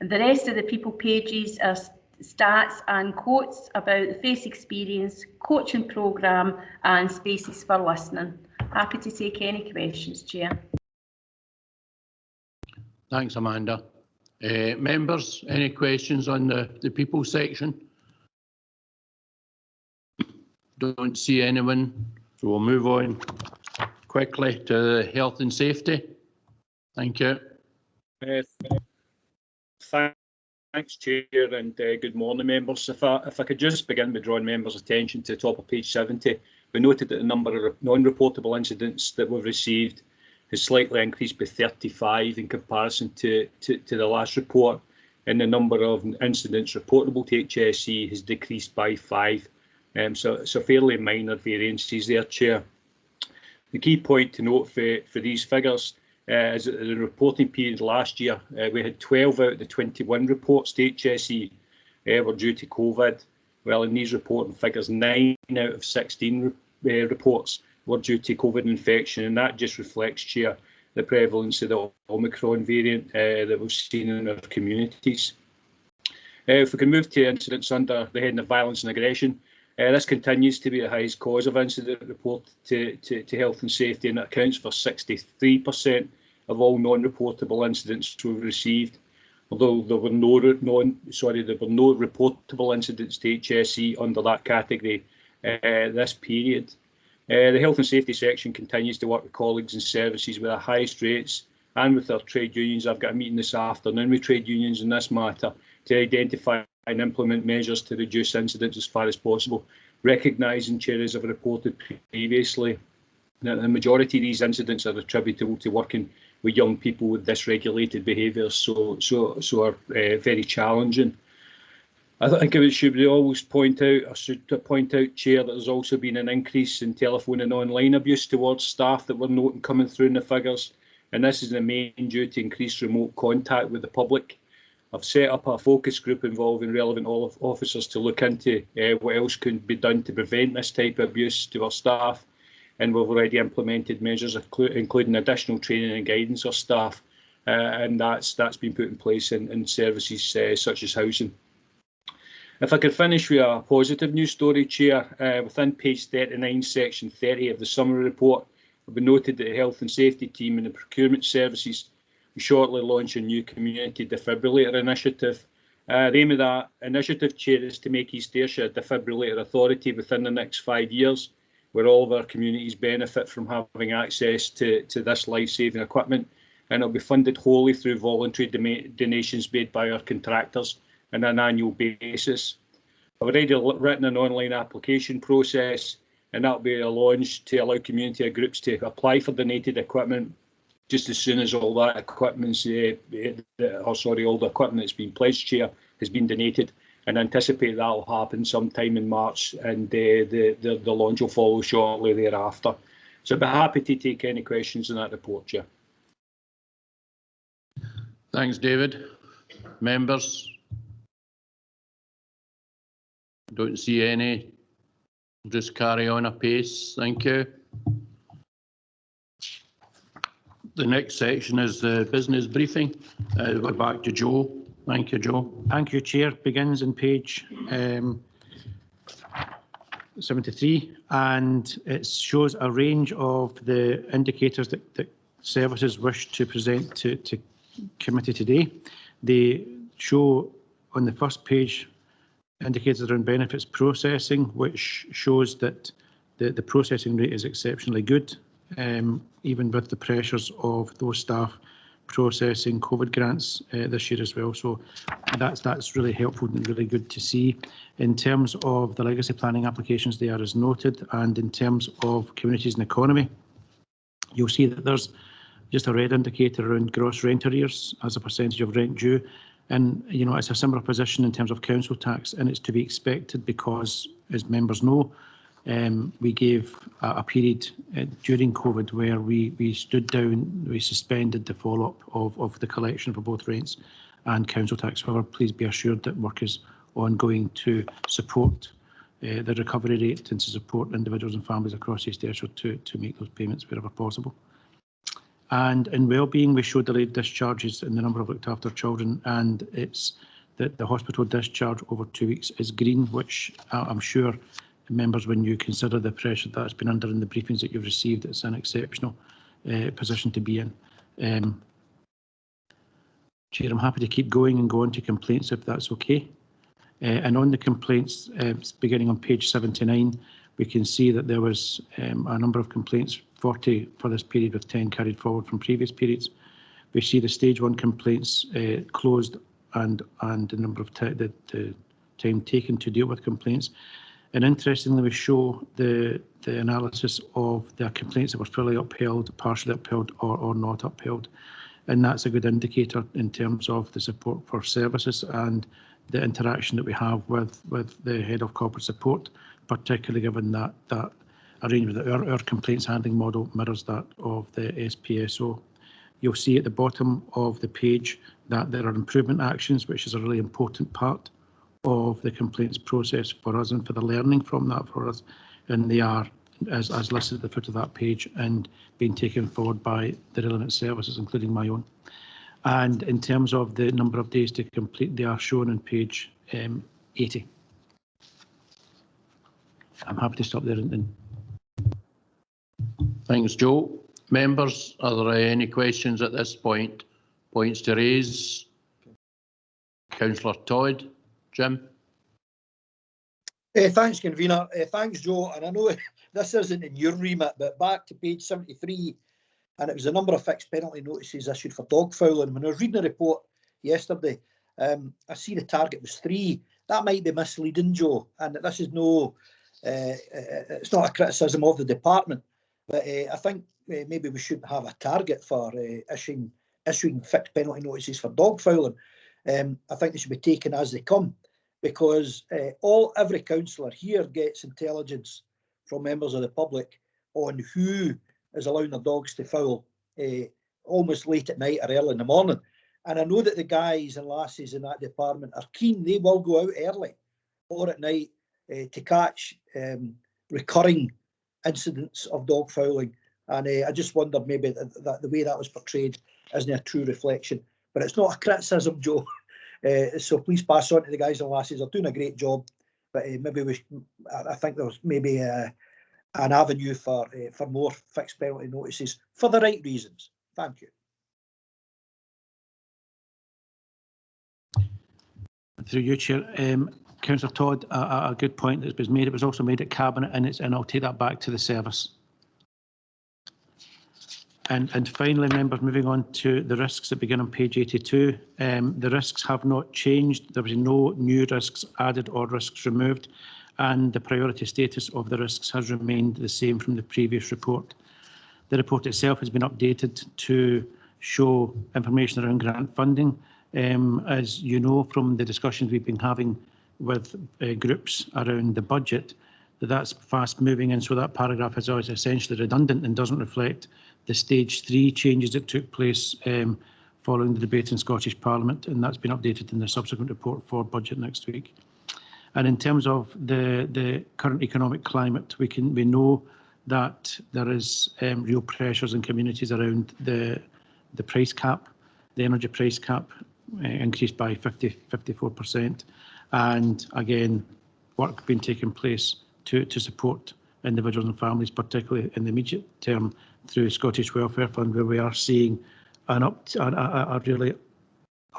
And the rest of the people pages are stats and quotes about the face experience, coaching programme and spaces for listening. Happy to take any questions, Chair. Thanks, Amanda. Members, any questions on the people section? Don't see anyone, so we'll move on quickly to health and safety. Thank you. Thanks, Chair, and good morning, members. If I could just begin by drawing members' attention to the top of page 70, we noted that the number of non-reportable incidents that we've received has slightly increased by 35 in comparison to the last report, and the number of incidents reportable to HSE has decreased by 5. So fairly minor variances there, Chair. The key point to note for these figures as in the reporting period last year, we had 12 out of the 21 reports to HSE were due to COVID. Well, in these reporting figures, 9 out of 16 reports were due to COVID infection, and that just reflects, Chair, the prevalence of the Omicron variant that we've seen in our communities. If we can move to incidents under the heading of violence and aggression, this continues to be the highest cause of incident reported to health and safety, and it accounts for 63% of all non-reportable incidents we've received. Although there were no reportable incidents to HSE under that category this period. The health and safety section continues to work with colleagues and services with the highest rates and with our trade unions. I've got a meeting this afternoon with trade unions in this matter to identify and implement measures to reduce incidents as far as possible, recognising, Chair, as I've reported previously, that the majority of these incidents are attributable to working with young people with dysregulated behaviours, so are very challenging. I think it should always point out, Chair, that there's also been an increase in telephone and online abuse towards staff that we're noting coming through in the figures, and this is the main due to increased remote contact with the public. I've set up a focus group involving relevant officers to look into what else can be done to prevent this type of abuse to our staff, and we've already implemented measures including additional training and guidance of staff, and that's been put in place in services such as housing. If I could finish with a positive news story, Chair, within page 39, section 30 of the summary report, it will be noted that the health and safety team and the procurement services will shortly launch a new community defibrillator initiative. The aim of that initiative, Chair, is to make East Ayrshire a defibrillator authority within the next 5 years, where all of our communities benefit from having access to this life-saving equipment, and it will be funded wholly through voluntary donations made by our contractors on an annual basis. I've already written an online application process, and that will be launched to allow community groups to apply for donated equipment just as soon as all that equipment, all the equipment that's been pledged, Chair, has been donated, and anticipate that will happen sometime in March, and the launch will follow shortly thereafter. So I'd be happy to take any questions on that report, Chair. Thanks, David. Members? Don't see any. Just carry on apace. Thank you. The next section is the business briefing. We're back to Joe. Thank you, Joe. Thank you, Chair. Begins on page 73, and it shows a range of the indicators that services wish to present to committee today. They show on the first page indicators around benefits processing, which shows that the processing rate is exceptionally good, even with the pressures of those staff processing COVID grants this year as well. So that's really helpful and really good to see. In terms of the legacy planning applications, they are as noted, and in terms of communities and economy, you'll see that there's just a red indicator around gross rent arrears as a percentage of rent due. And, you know, it's a similar position in terms of council tax, and it's to be expected because, as members know, we gave a period during COVID where we stood down, we suspended the follow-up of the collection for both rents and council tax. However, please be assured that work is ongoing to support the recovery rate and to support individuals and families across East Ayrshire to make those payments wherever possible. And in wellbeing, we show delayed discharges in the number of looked after children, and it's that the hospital discharge over 2 weeks is green, which I'm sure members, when you consider the pressure that's been under in the briefings that you've received, it's an exceptional position to be in. Chair, I'm happy to keep going and go on to complaints if that's okay. And on the complaints, beginning on page 79, we can see that there was a number of complaints, 40 for this period, with 10 carried forward from previous periods. We see the stage 1 complaints closed and the number of the time taken to deal with complaints. And interestingly, we show the analysis of the complaints that were fully upheld, partially upheld, or not upheld. And that's a good indicator in terms of the support for services and the interaction that we have with the head of corporate support, particularly given that arrangement that our complaints handling model mirrors that of the SPSO. you'll see at the bottom of the page that there are improvement actions, which is a really important part of the complaints process for us and for the learning from that for us. And they are, as listed at the foot of that page, and being taken forward by the relevant services, including my own. And in terms of the number of days to complete, they are shown on page 80. I'm happy to stop there. Thanks, Joe. Members, are there any questions at this point? Points to raise? Councillor Todd. Jim? Thanks, convener. Thanks, Joe. And I know this isn't in your remit, but back to page 73, and it was a number of fixed penalty notices issued for dog fouling. When I was reading the report yesterday, I see the target was 3. That might be misleading, Joe. And this is no, it's not a criticism of the department, but I think maybe we should have a target for issuing fixed penalty notices for dog fouling. I think they should be taken as they come, because every councillor here gets intelligence from members of the public on who is allowing their dogs to foul almost late at night or early in the morning. And I know that the guys and lasses in that department are keen. They will go out early or at night to catch recurring incidents of dog fouling. And I just wondered maybe that the way that was portrayed isn't a true reflection. But it's not a criticism, Joe. So please pass on to the guys and lasses. They're doing a great job. But maybe I think there's maybe an avenue for more fixed penalty notices for the right reasons. Thank you. Through you, Chair. Councillor Todd, a good point that was made. It was also made at Cabinet, and I'll take that back to the service. And finally, members, moving on to the risks that begin on page 82. The risks have not changed. There was no new risks added or risks removed, and the priority status of the risks has remained the same from the previous report. The report itself has been updated to show information around grant funding. As you know from the discussions we've been having with groups around the budget, that's fast moving, and so that paragraph is always essentially redundant and doesn't reflect the stage 3 changes that took place following the debate in Scottish Parliament, and that's been updated in the subsequent report for budget next week. And in terms of the current economic climate, we know that there is real pressures in communities around the price cap, the energy price cap increased by 54%, and again work being taken place to support individuals and families, particularly in the immediate term through Scottish Welfare Fund, where we are seeing a really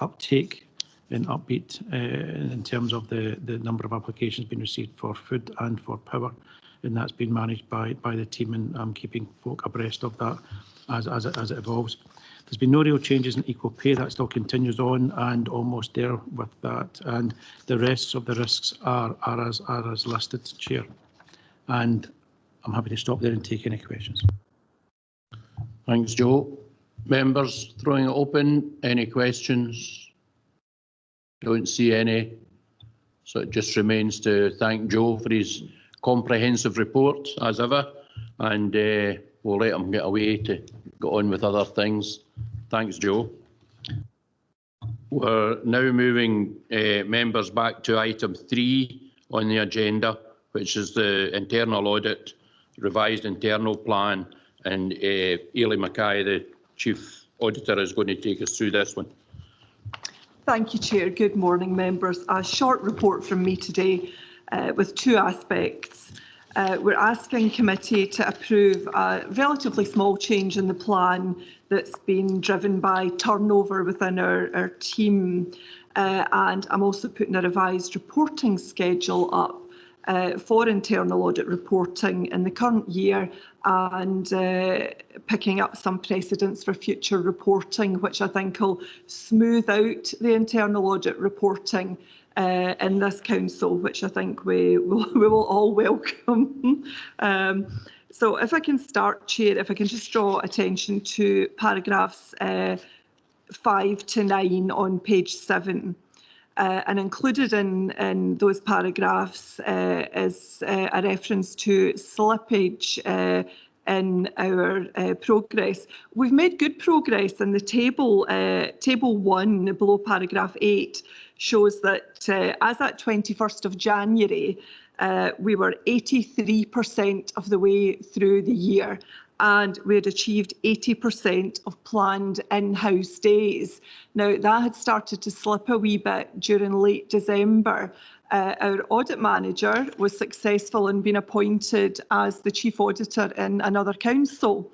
uptake in upbeat in terms of the number of applications being received for food and for power, and that's been managed by the team, and I'm keeping folk abreast of that as it evolves. There's been no real changes in equal pay. That still continues on and almost there with that, and the rest of the risks are as listed, Chair. And I'm happy to stop there and take any questions. Thanks, Joe. Members, throwing it open. Any questions? Don't see any. So it just remains to thank Joe for his comprehensive report, as ever, and we'll let him get away to go on with other things. Thanks, Joe. We're now moving members back to item 3 on the agenda, which is the internal audit, revised internal plan, and Ailey Mackay, the Chief Auditor, is going to take us through this one. Thank you, Chair. Good morning, members. A short report from me today with 2 aspects. We're asking committee to approve a relatively small change in the plan that's been driven by turnover within our team, and I'm also putting a revised reporting schedule up for internal audit reporting in the current year, and picking up some precedents for future reporting, which I think will smooth out the internal audit reporting in this council, which I think we will all welcome. So if I can start, Chair, if I can just draw attention to paragraphs 5 to 9 on page 7. And included in those paragraphs is a reference to slippage in our progress. We've made good progress in the table. Table 1 below paragraph 8 shows that as at 21st of January, we were 83% of the way through the year, and we had achieved 80% of planned in-house days. Now, that had started to slip a wee bit during late December. Our audit manager was successful in being appointed as the chief auditor in another council.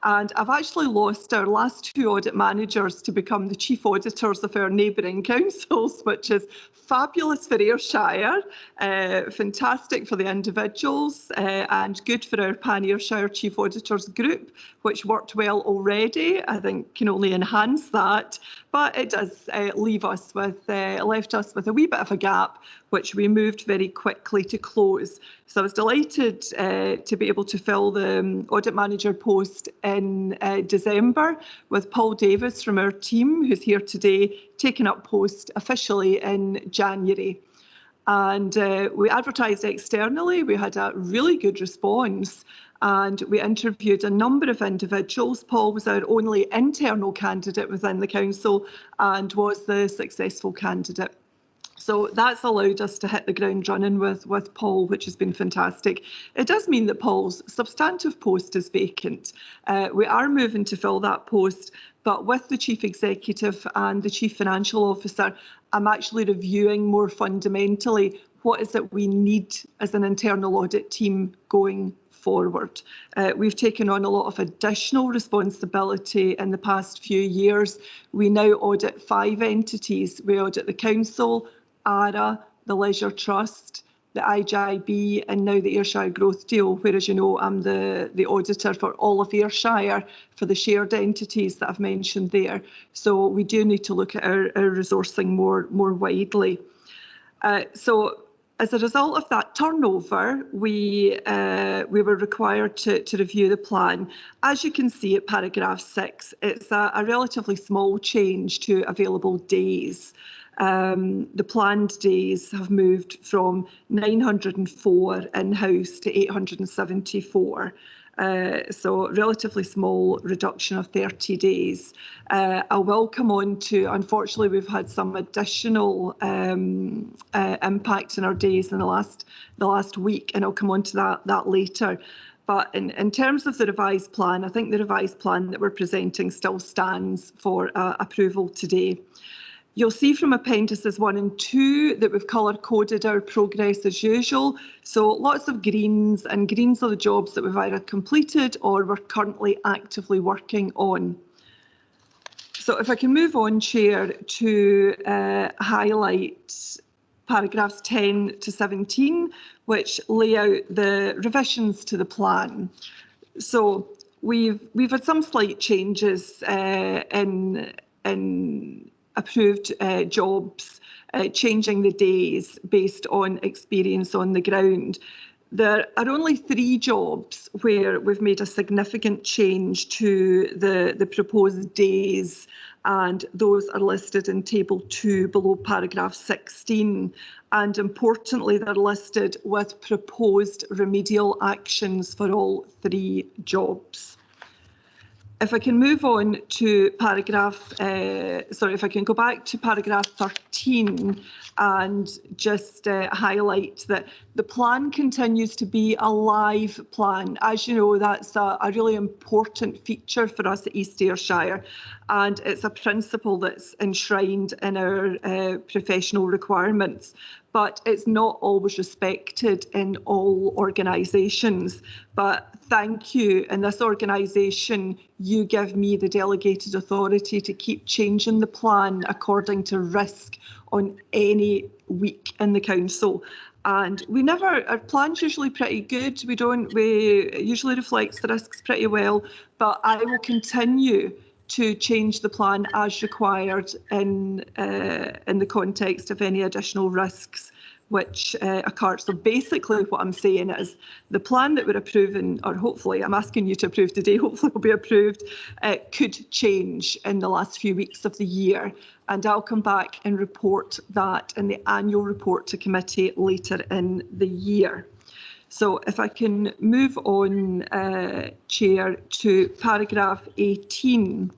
And I've actually lost our last 2 audit managers to become the chief auditors of our neighbouring councils, which is fabulous for Ayrshire, fantastic for the individuals, and good for our Pan-Ayrshire Chief Auditors group, which worked well already. I think can only enhance that, but it does leave us with left us with a wee bit of a gap, which we moved very quickly to close. So I was delighted to be able to fill the audit manager post in December with Paul Davis from our team, who's here today, taking up post officially in January. And we advertised externally. We had a really good response, and we interviewed a number of individuals. Paul was our only internal candidate within the council and was the successful candidate. So that's allowed us to hit the ground running with Paul, which has been fantastic. It does mean that Paul's substantive post is vacant. We are moving to fill that post, but with the Chief Executive and the Chief Financial Officer, I'm actually reviewing more fundamentally what is it we need as an internal audit team going forward. We've taken on a lot of additional responsibility in the past few years. We now audit 5 entities. We audit the council, ARA, the Leisure Trust, the IGIB, and now the Ayrshire Growth Deal, where, as you know, I'm the auditor for all of Ayrshire for the shared entities that I've mentioned there. So we do need to look at our resourcing more widely. So as a result of that turnover, we were required to review the plan. As you can see at paragraph 6, it's a relatively small change to available days. The planned days have moved from 904 in-house to 874. So relatively small reduction of 30 days. I will come on to, unfortunately, we've had some additional impact in our days in the last week, and I'll come on to that later. But in terms of the revised plan, I think the revised plan that we're presenting still stands for approval today. You'll see from appendices 1 and 2 that we've colour-coded our progress as usual. So lots of greens, and greens are the jobs that we've either completed or we're currently actively working on. So if I can move on, Chair, to highlight paragraphs 10 to 17, which lay out the revisions to the plan. So we've had some slight changes in approved jobs, changing the days based on experience on the ground. There are only 3 jobs where we've made a significant change to the proposed days, and those are listed in table 2 below paragraph 16. And importantly, they're listed with proposed remedial actions for all 3 jobs. If I can move on to paragraph, if I can go back to paragraph 13 and just highlight that the plan continues to be a live plan. As you know, that's a really important feature for us at East Ayrshire, and it's a principle that's enshrined in our professional requirements. But it's not always respected in all organisations. But thank you. In this organisation, you give me the delegated authority to keep changing the plan according to risk on any week in the council. And our plan's usually pretty good. We usually reflects the risks pretty well, but I will continue to change the plan as required in the context of any additional risks which occur. So basically what I'm saying is the plan that we're approving, or hopefully I'm asking you to approve today, hopefully will be approved, could change in the last few weeks of the year. And I'll come back and report that in the annual report to committee later in the year. So if I can move on, Chair, to paragraph 18,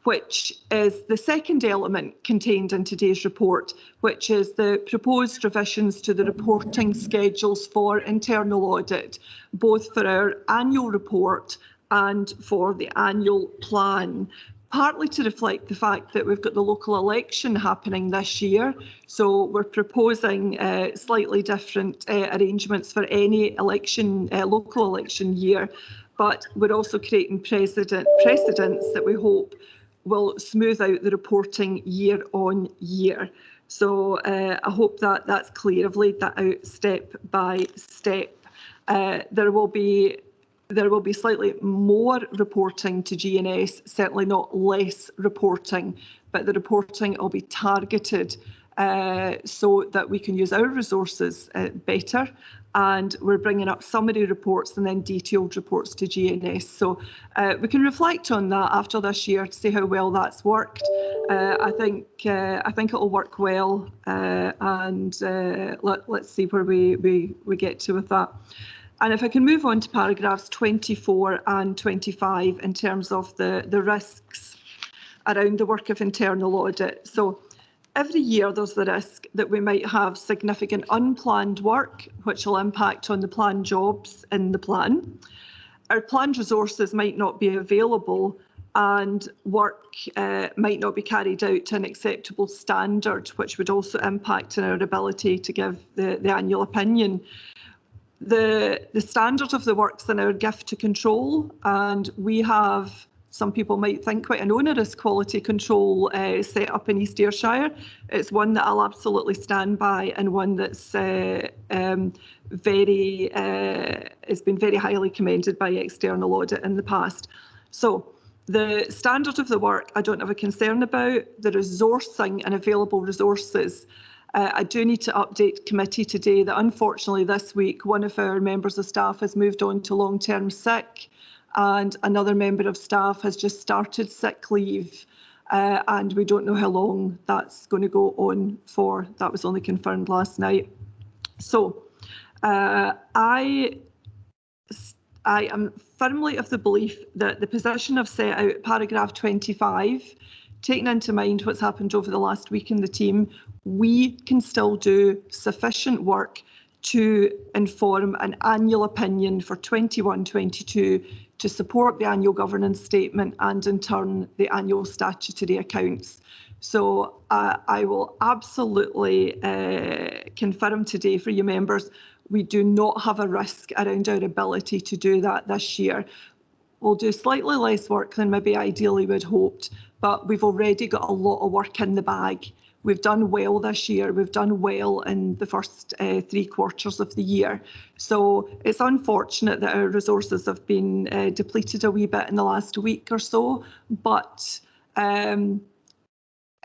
which is the second element contained in today's report, which is the proposed revisions to the reporting schedules for internal audit, both for our annual report and for the annual plan, partly to reflect the fact that we've got the local election happening this year. So we're proposing slightly different arrangements for any election, local election year, but we're also creating precedents that we hope will smooth out the reporting year on year. So I hope that that's clear. I've laid that out step by step. There will be slightly more reporting to GNS, certainly not less reporting, but the reporting will be targeted so that we can use our resources better. And we're bringing up summary reports and then detailed reports to GNS. So we can reflect on that after this year to see how well that's worked. I think it'll work well, and let's see where we get to with that. And if I can move on to paragraphs 24 and 25 in terms of the risks around the work of internal audit. So every year there's the risk that we might have significant unplanned work, which will impact on the planned jobs in the plan. Our planned resources might not be available and work might not be carried out to an acceptable standard, which would also impact on our ability to give the annual opinion. The standard of the work's in our gift to control, and we have, some people might think, quite an onerous quality control set up in East Ayrshire. It's one that I'll absolutely stand by, and one that's has been very highly commended by external audit in the past. So the standard of the work I don't have a concern about. The resourcing and available resources, I do need to update committee today that unfortunately this week one of our members of staff has moved on to long-term sick, and another member of staff has just started sick leave, and we don't know how long that's going to go on for. That was only confirmed last night. So I am firmly of the belief that the position I've set out, paragraph 25, taking into mind what's happened over the last week in the team, we can still do sufficient work to inform an annual opinion for 21-22 to support the annual governance statement and in turn the annual statutory accounts. So I will absolutely confirm today for you members, we do not have a risk around our ability to do that this year. We'll do slightly less work than maybe ideally we'd hoped, but we've already got a lot of work in the bag. We've done well this year. We've done well in the first 3 quarters of the year. So it's unfortunate that our resources have been depleted a wee bit in the last week or so, but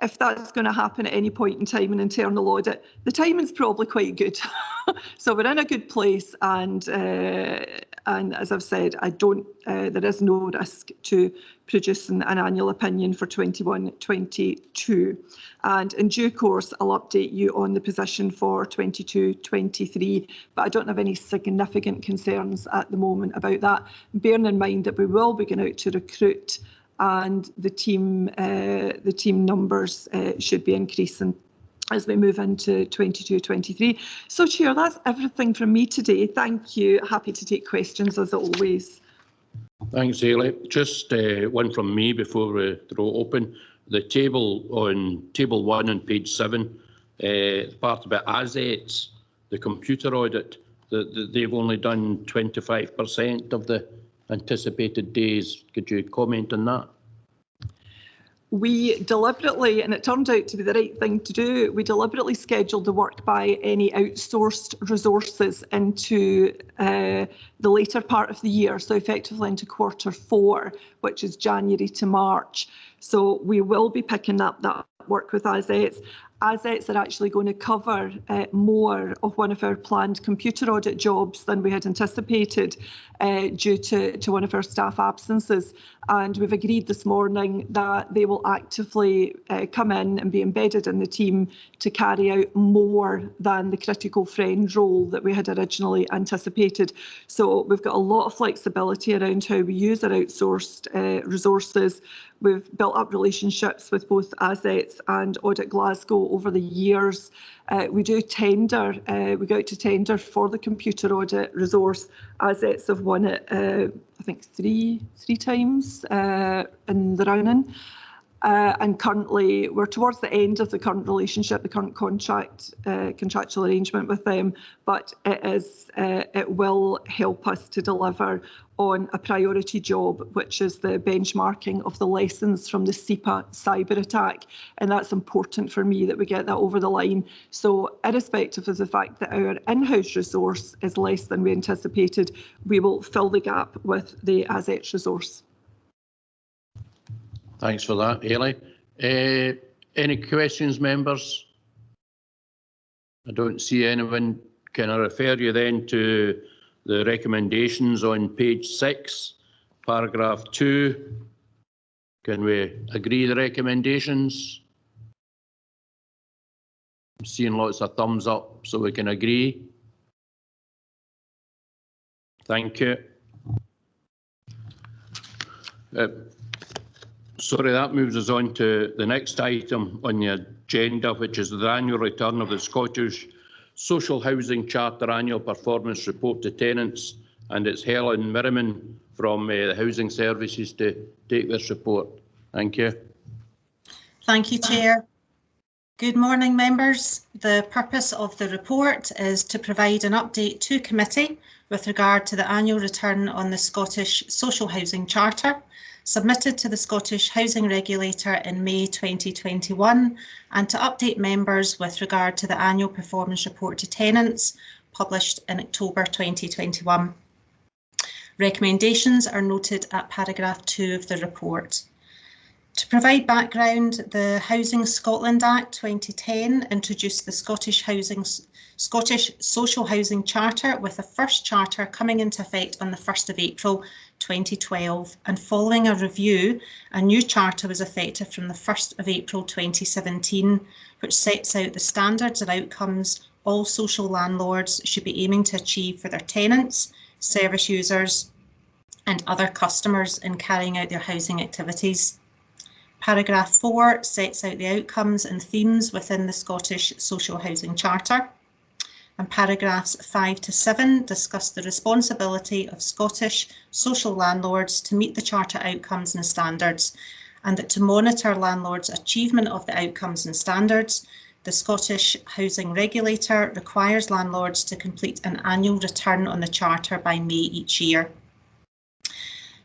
if that's going to happen at any point in time in internal audit, the timing's probably quite good. So we're in a good place, and as I've said, there is no risk to producing an annual opinion for 21-22. And in due course, I'll update you on the position for 22-23, but I don't have any significant concerns at the moment about that, bearing in mind that we will be going out to recruit, and the team numbers should be increasing as we move into 22-23. So, Chair, that's everything from me today. Thank you. Happy to take questions as always. Thanks, Hayley. Just one from me before we throw open. The table on table 1 on page 7, part about assets, the computer audit, they've only done 25% of the anticipated days. Could you comment on that? We deliberately, and it turned out to be the right thing to do, we deliberately scheduled the work by any outsourced resources into the later part of the year, so effectively into Q4, which is January to March. So we will be picking up that work with assets. Assets are actually going to cover more of one of our planned computer audit jobs than we had anticipated. due to one of our staff absences. And we've agreed this morning that they will actively come in and be embedded in the team to carry out more than the critical friend role that we had originally anticipated. So we've got a lot of flexibility around how we use our outsourced resources. We've built up relationships with both Assets and Audit Glasgow over the years. We do tender, we go out to tender for the computer audit resource. Assets have won it, I think three times in the running. And currently, we're towards the end of the current relationship, the current contractual arrangement with them, but it will help us to deliver on a priority job, which is the benchmarking of the lessons from the SEPA cyber attack. And that's important for me that we get that over the line. So irrespective of the fact that our in-house resource is less than we anticipated, we will fill the gap with the Assets resource. Thanks for that, Hayley. Any questions, members? I don't see anyone. Can I refer you then to the recommendations on page 6, paragraph 2? Can we agree the recommendations? I'm seeing lots of thumbs up, so we can agree. Thank you. Sorry, that moves us on to the next item on the agenda, which is the annual return of the Scottish Social Housing Charter Annual Performance Report to Tenants, and it's Helen Merriman from the Housing Services to take this report. Thank you. Thank you, Chair. Good morning, members. The purpose of the report is to provide an update to committee with regard to the annual return on the Scottish Social Housing Charter, submitted to the Scottish Housing Regulator in May 2021, and to update members with regard to the annual performance report to tenants published in October 2021. Recommendations are noted at paragraph 2 of the report. To provide background, the Housing Scotland Act 2010 introduced the Scottish Social Housing Charter, with the first charter coming into effect on the 1st of April 2012, and following a review, a new charter was effective from the 1st of April 2017, which sets out the standards and outcomes all social landlords should be aiming to achieve for their tenants, service users and other customers in carrying out their housing activities. Paragraph 4 sets out the outcomes and themes within the Scottish Social Housing Charter, and paragraphs 5 to 7 discuss the responsibility of Scottish social landlords to meet the Charter outcomes and standards, and that to monitor landlords' achievement of the outcomes and standards, the Scottish Housing Regulator requires landlords to complete an annual return on the Charter by May each year.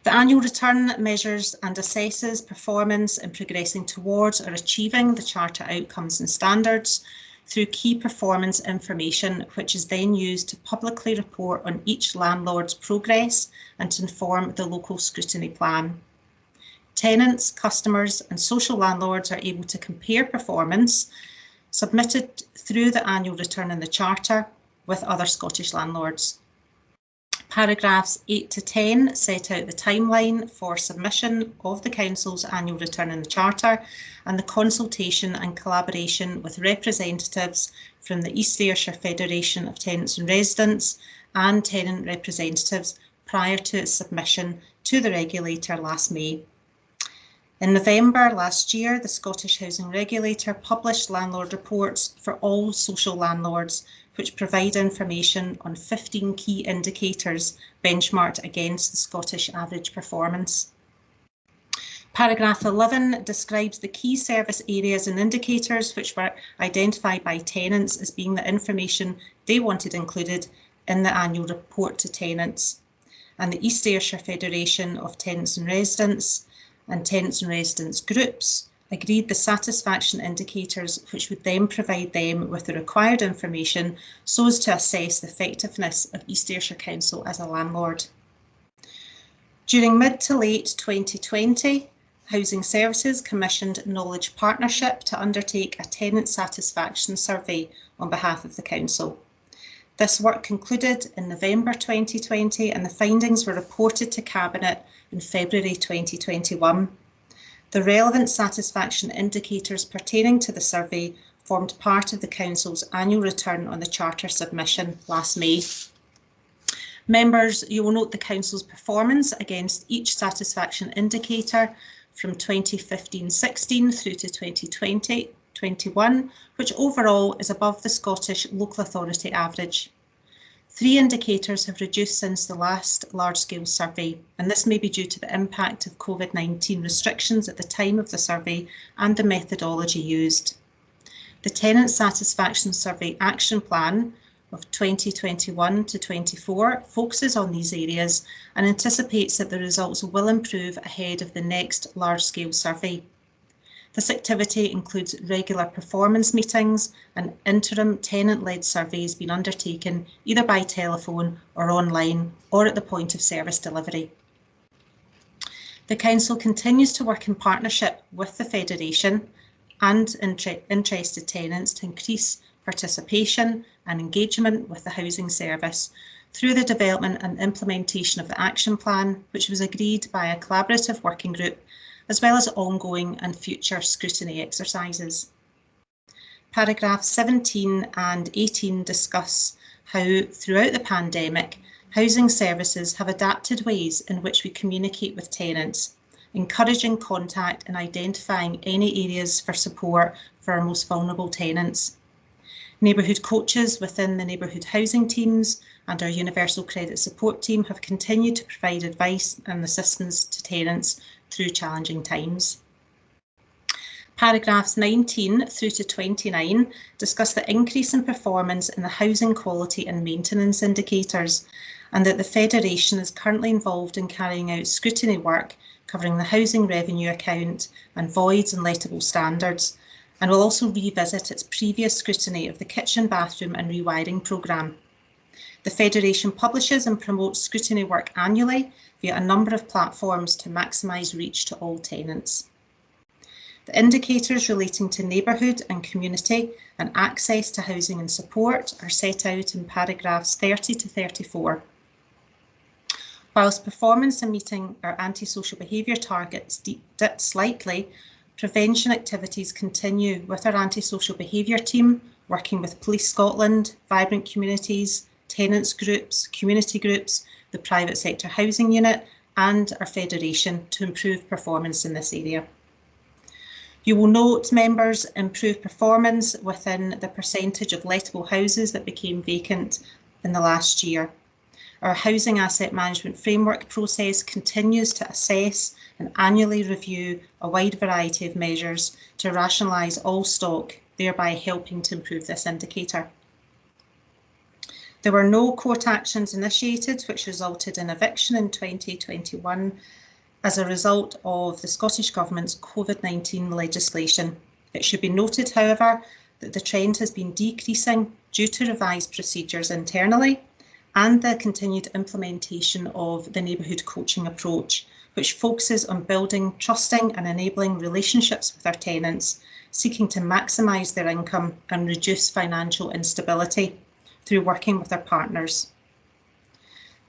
The annual return measures and assesses performance in progressing towards or achieving the Charter outcomes and standards through key performance information, which is then used to publicly report on each landlord's progress and to inform the local scrutiny plan. Tenants, customers and social landlords are able to compare performance submitted through the annual return in the Charter with other Scottish landlords. Paragraphs 8 to 10 set out the timeline for submission of the Council's annual return in the Charter and the consultation and collaboration with representatives from the East Ayrshire Federation of Tenants and Residents and tenant representatives prior to its submission to the regulator last May. In November last year, the Scottish Housing Regulator published landlord reports for all social landlords, which provide information on 15 key indicators benchmarked against the Scottish average performance. Paragraph 11 describes the key service areas and indicators which were identified by tenants as being the information they wanted included in the annual report to tenants. And the East Ayrshire Federation of Tenants and Residents and Tenants and Residents groups agreed the satisfaction indicators, which would then provide them with the required information so as to assess the effectiveness of East Ayrshire Council as a landlord. During mid to late 2020, Housing Services commissioned Knowledge Partnership to undertake a tenant satisfaction survey on behalf of the Council. This work concluded in November 2020 and the findings were reported to Cabinet in February 2021. The relevant satisfaction indicators pertaining to the survey formed part of the Council's annual return on the Charter submission last May. Members, you will note the Council's performance against each satisfaction indicator from 2015-16 through to 2020-21, which overall is above the Scottish local authority average. 3 indicators have reduced since the last large-scale survey, and this may be due to the impact of COVID-19 restrictions at the time of the survey and the methodology used. The Tenant Satisfaction Survey Action Plan of 2021 to 24 focuses on these areas and anticipates that the results will improve ahead of the next large-scale survey. This activity includes regular performance meetings and interim tenant-led surveys being undertaken either by telephone or online or at the point of service delivery. The Council continues to work in partnership with the Federation and interested tenants to increase participation and engagement with the housing service through the development and implementation of the action plan, which was agreed by a collaborative working group, as well as ongoing and future scrutiny exercises. Paragraphs 17 and 18 discuss how, throughout the pandemic, housing services have adapted ways in which we communicate with tenants, encouraging contact and identifying any areas for support for our most vulnerable tenants. Neighbourhood coaches within the neighbourhood housing teams and our Universal Credit Support team have continued to provide advice and assistance to tenants through challenging times. Paragraphs 19 through to 29 discuss the increase in performance in the housing quality and maintenance indicators, and that the Federation is currently involved in carrying out scrutiny work covering the housing revenue account and voids and lettable standards, and will also revisit its previous scrutiny of the kitchen, bathroom and rewiring programme. The Federation publishes and promotes scrutiny work annually via a number of platforms to maximise reach to all tenants. The indicators relating to neighbourhood and community and access to housing and support are set out in paragraphs 30 to 34. Whilst performance in meeting our antisocial behaviour targets dipped slightly, prevention activities continue with our antisocial behaviour team, working with Police Scotland, Vibrant Communities, tenants groups, community groups, the private sector housing unit and our Federation to improve performance in this area. You will note, members, improved performance within the percentage of lettable houses that became vacant in the last year. Our housing asset management framework process continues to assess and annually review a wide variety of measures to rationalise all stock, thereby helping to improve this indicator. There were no court actions initiated, which resulted in eviction in 2021 as a result of the Scottish Government's COVID-19 legislation. It should be noted, however, that the trend has been decreasing due to revised procedures internally and the continued implementation of the neighbourhood coaching approach, which focuses on building trusting and enabling relationships with our tenants, seeking to maximise their income and reduce financial instability through working with our partners.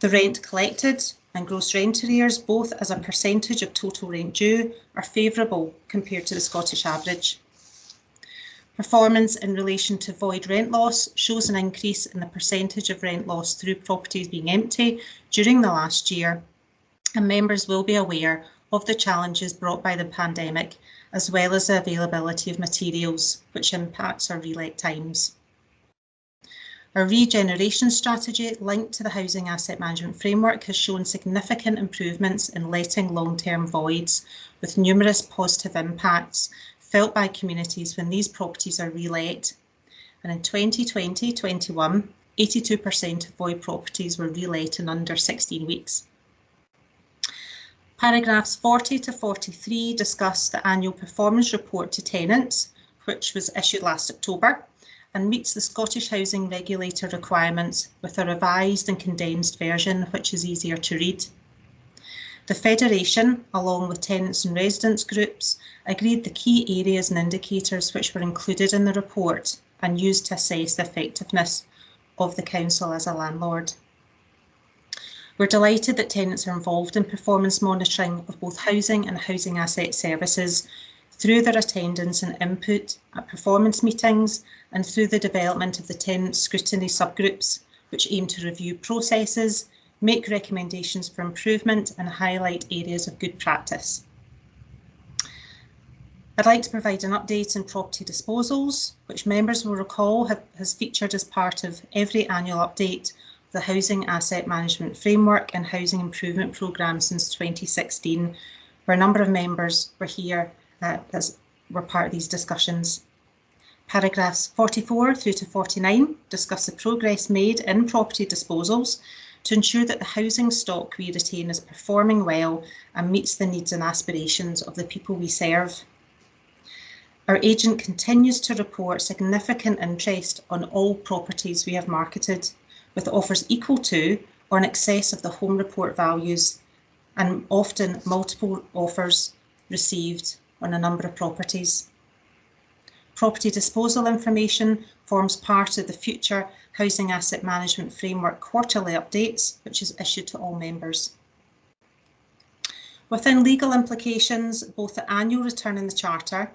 The rent collected and gross rent arrears, both as a percentage of total rent due, are favourable compared to the Scottish average. Performance in relation to void rent loss shows an increase in the percentage of rent loss through properties being empty during the last year, and members will be aware of the challenges brought by the pandemic, as well as the availability of materials, which impacts our relet times. Our regeneration strategy linked to the housing asset management framework has shown significant improvements in letting long-term voids, with numerous positive impacts felt by communities when these properties are relet. And in 2020-21, 82% of void properties were relet in under 16 weeks. Paragraphs 40 to 43 discuss the annual performance report to tenants, which was issued last October, and meets the Scottish Housing Regulator requirements with a revised and condensed version which is easier to read. The Federation, along with tenants and residents groups, agreed the key areas and indicators which were included in the report and used to assess the effectiveness of the council as a landlord. We're delighted that tenants are involved in performance monitoring of both housing and housing asset services through their attendance and input at performance meetings and through the development of the tenant scrutiny subgroups, which aim to review processes, make recommendations for improvement and highlight areas of good practice. I'd like to provide an update on property disposals, which members will recall has featured as part of every annual update of the Housing Asset Management Framework and Housing Improvement Programme since 2016, where a number of members were here as were part of these discussions. Paragraphs 44 through to 49 discuss the progress made in property disposals to ensure that the housing stock we retain is performing well and meets the needs and aspirations of the people we serve. Our agent continues to report significant interest on all properties we have marketed, with offers equal to or in excess of the home report values, and often multiple offers received on a number of properties. Property disposal information forms part of the future Housing Asset Management Framework quarterly updates, which is issued to all members. Within legal implications, both the annual return in the Charter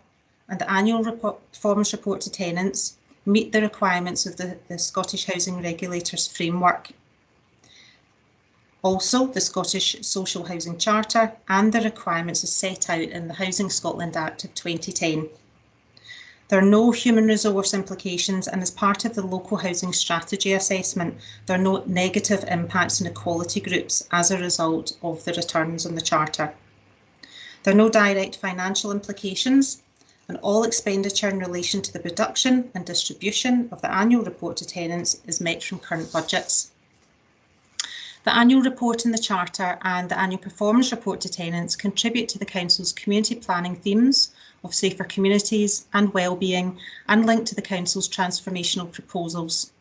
and the annual performance report to tenants meet the requirements of the Scottish Housing Regulators framework. Also, the Scottish Social Housing Charter and the requirements are set out in the Housing Scotland Act of 2010. There are no human resource implications, and as part of the local housing strategy assessment, there are no negative impacts on equality groups as a result of the returns on the Charter. There are no direct financial implications, and all expenditure in relation to the production and distribution of the annual report to tenants is met from current budgets. The annual report in the Charter and the annual performance report to tenants contribute to the Council's community planning themes of safer communities and wellbeing, and link to the Council's transformational proposals.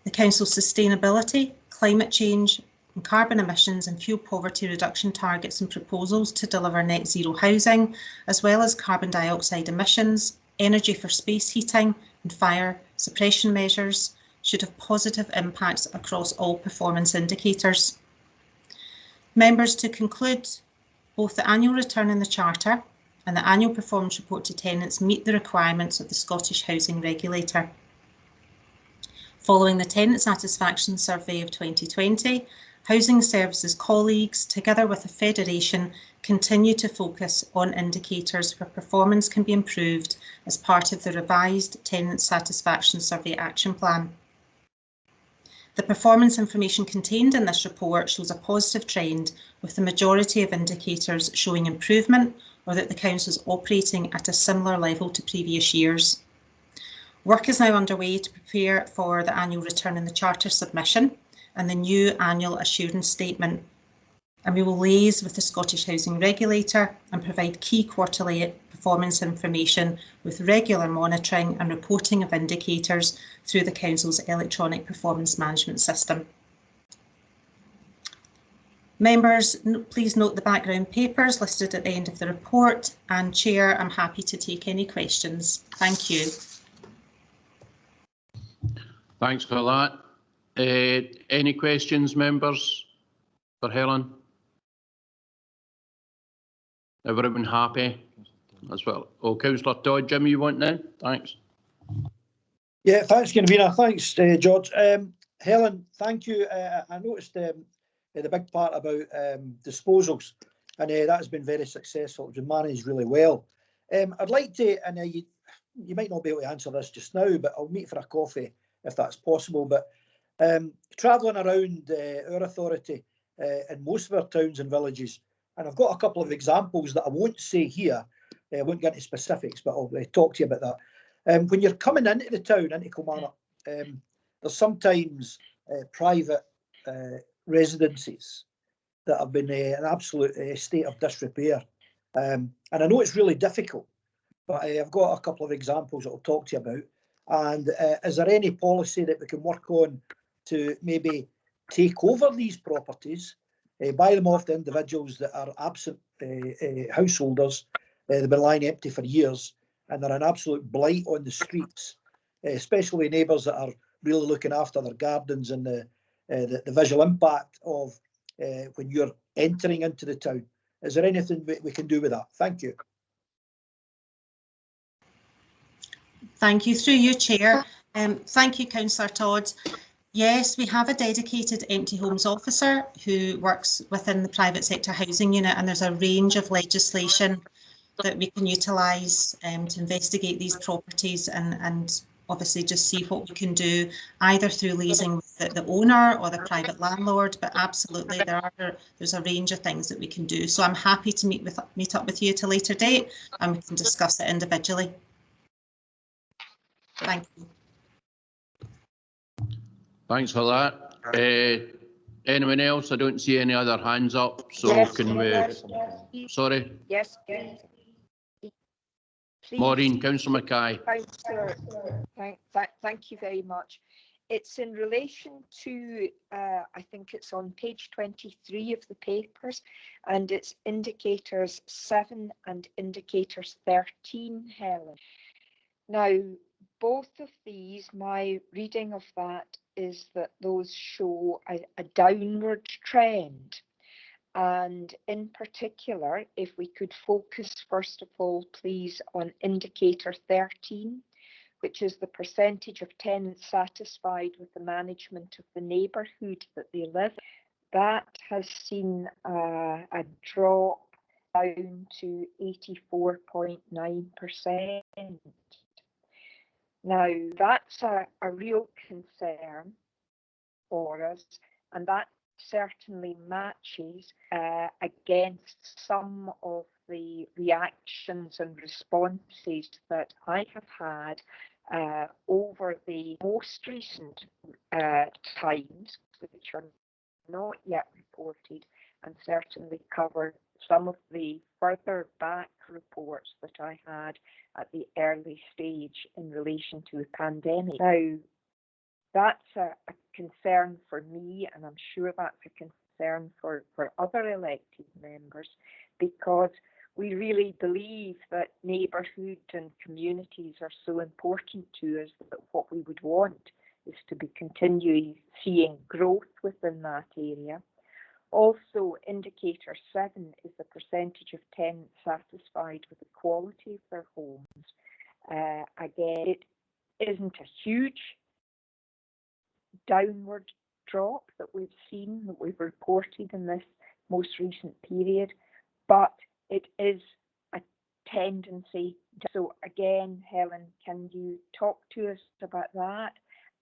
The Council's sustainability, climate change, and carbon emissions and fuel poverty reduction targets and proposals to deliver net zero housing, as well as carbon dioxide emissions, energy for space heating and fire suppression measures, should have positive impacts across all performance indicators. Members, to conclude, both the annual return in the Charter and the annual performance report to tenants meet the requirements of the Scottish Housing Regulator. Following the Tenant Satisfaction Survey of 2020, Housing Services colleagues, together with the Federation, continue to focus on indicators where performance can be improved as part of the revised Tenant Satisfaction Survey Action Plan. The performance information contained in this report shows a positive trend, with the majority of indicators showing improvement or that the Council is operating at a similar level to previous years. Work is now underway to prepare for the annual return in the Charter submission and the new annual assurance statement, and we will liaise with the Scottish Housing Regulator and provide key quarterly performance information with regular monitoring and reporting of indicators through the Council's electronic performance management system. Members, please note the background papers listed at the end of the report, and Chair, I'm happy to take any questions. Thank you. Thanks for that. Any questions, members, for Helen? Everyone happy as well? Oh, Councillor Todd, Jim, you want now? Thanks. Yeah, thanks, Convener. Thanks, George. Helen, thank you. I noticed the big part about disposals, and that has been very successful. It's been managed really well. I'd like to, and you might not be able to answer this just now, but I'll meet for a coffee if that's possible. But travelling around our authority in most of our towns and villages, and I've got a couple of examples that I won't say here. I won't get into specifics, but I'll talk to you about that. When you're coming into the town, into Kilmarnock, there's sometimes private residences that have been in an absolute state of disrepair. And I know it's really difficult, but I've got a couple of examples that I'll talk to you about. And is there any policy that we can work on to maybe take over these properties, buy them off the individuals that are absent householders? They've been lying empty for years, and they're an absolute blight on the streets, especially neighbours that are really looking after their gardens and the visual impact of when you're entering into the town. Is there anything we can do with that? Thank you. Thank you. Through you, Chair. Thank you, Councillor Todd. Yes, we have a dedicated empty homes officer who works within the private sector housing unit, and there's a range of legislation that we can utilise to investigate these properties and obviously just see what we can do, either through liaising with the owner or the private landlord. But absolutely, there's a range of things that we can do. So I'm happy to meet up with you at a later date, and we can discuss it individually. Thank you. Thanks for that. Anyone else? I don't see any other hands up. So yes, can we? Sorry. Yes. Please, Maureen, Councillor Mackay. Councillor, thank you very much. It's in relation to, I think it's on page 23 of the papers, and it's indicators 7 and indicators 13, Helen. Now, both of these, my reading of that is that those show a downward trend. And in particular, if we could focus first of all, please, on indicator 13, which is the percentage of tenants satisfied with the management of the neighbourhood that they live in. That has seen a drop down to 84.9%. Now, that's a real concern for us, and that certainly matches against some of the reactions and responses that I have had over the most recent times, which are not yet reported, and certainly cover some of the further back reports that I had at the early stage in relation to the pandemic. Now, that's a concern for me, and I'm sure that's a concern for other elected members, because we really believe that neighbourhood and communities are so important to us that what we would want is to be continually seeing growth within that area. Also, indicator 7 is the percentage of tenants satisfied with the quality of their homes. Again, it isn't a huge downward drop that we've seen, that we've reported in this most recent period, but it is a tendency. So again, Helen, can you talk to us about that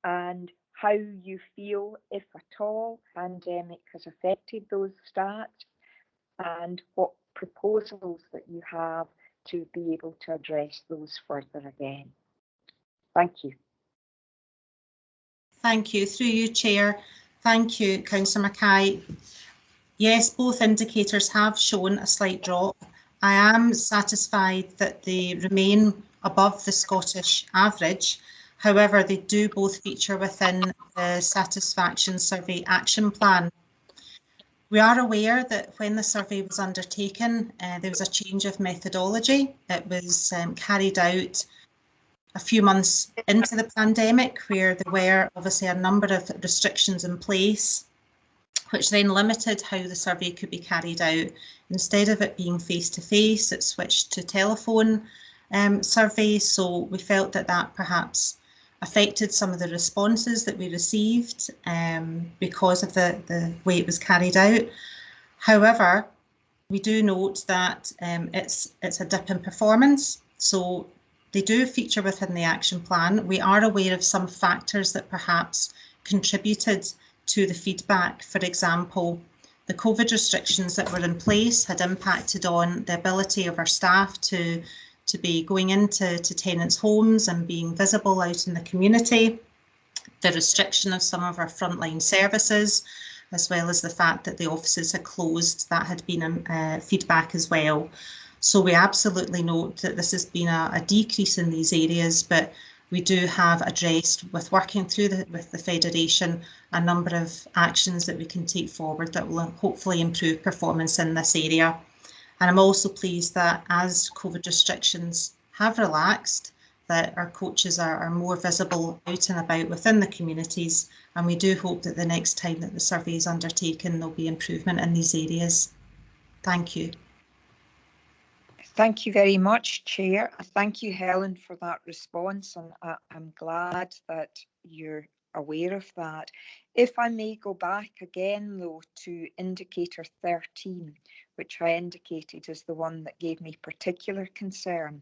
and how you feel, if at all, the pandemic has affected those stats, and what proposals that you have to be able to address those further again? Thank you. Thank you. Through you, Chair. Thank you, Councillor Mackay. Yes, both indicators have shown a slight drop. I am satisfied that they remain above the Scottish average. However, they do both feature within the Satisfaction Survey Action Plan. We are aware that when the survey was undertaken, there was a change of methodology. It was carried out a few months into the pandemic, where there were obviously a number of restrictions in place, which then limited how the survey could be carried out. Instead of it being face-to-face, it switched to telephone surveys. So we felt that that perhaps affected some of the responses that we received because of the way it was carried out. However, we do note that it's a dip in performance. So they do feature within the action plan. We are aware of some factors that perhaps contributed to the feedback. For example, the COVID restrictions that were in place had impacted on the ability of our staff to be going into tenants' homes and being visible out in the community. The restriction of some of our frontline services, as well as the fact that the offices had closed, that had been feedback as well. So we absolutely note that this has been a decrease in these areas, but we do have addressed, with working through with the Federation, a number of actions that we can take forward that will hopefully improve performance in this area. And I'm also pleased that as COVID restrictions have relaxed, that our coaches are more visible out and about within the communities, and we do hope that the next time that the survey is undertaken there'll be improvement in these areas. Thank you. Thank you very much, Chair. Thank you, Helen, for that response, and I'm glad that you're aware of that. If I may go back again, though, to indicator 13, which I indicated as the one that gave me particular concern,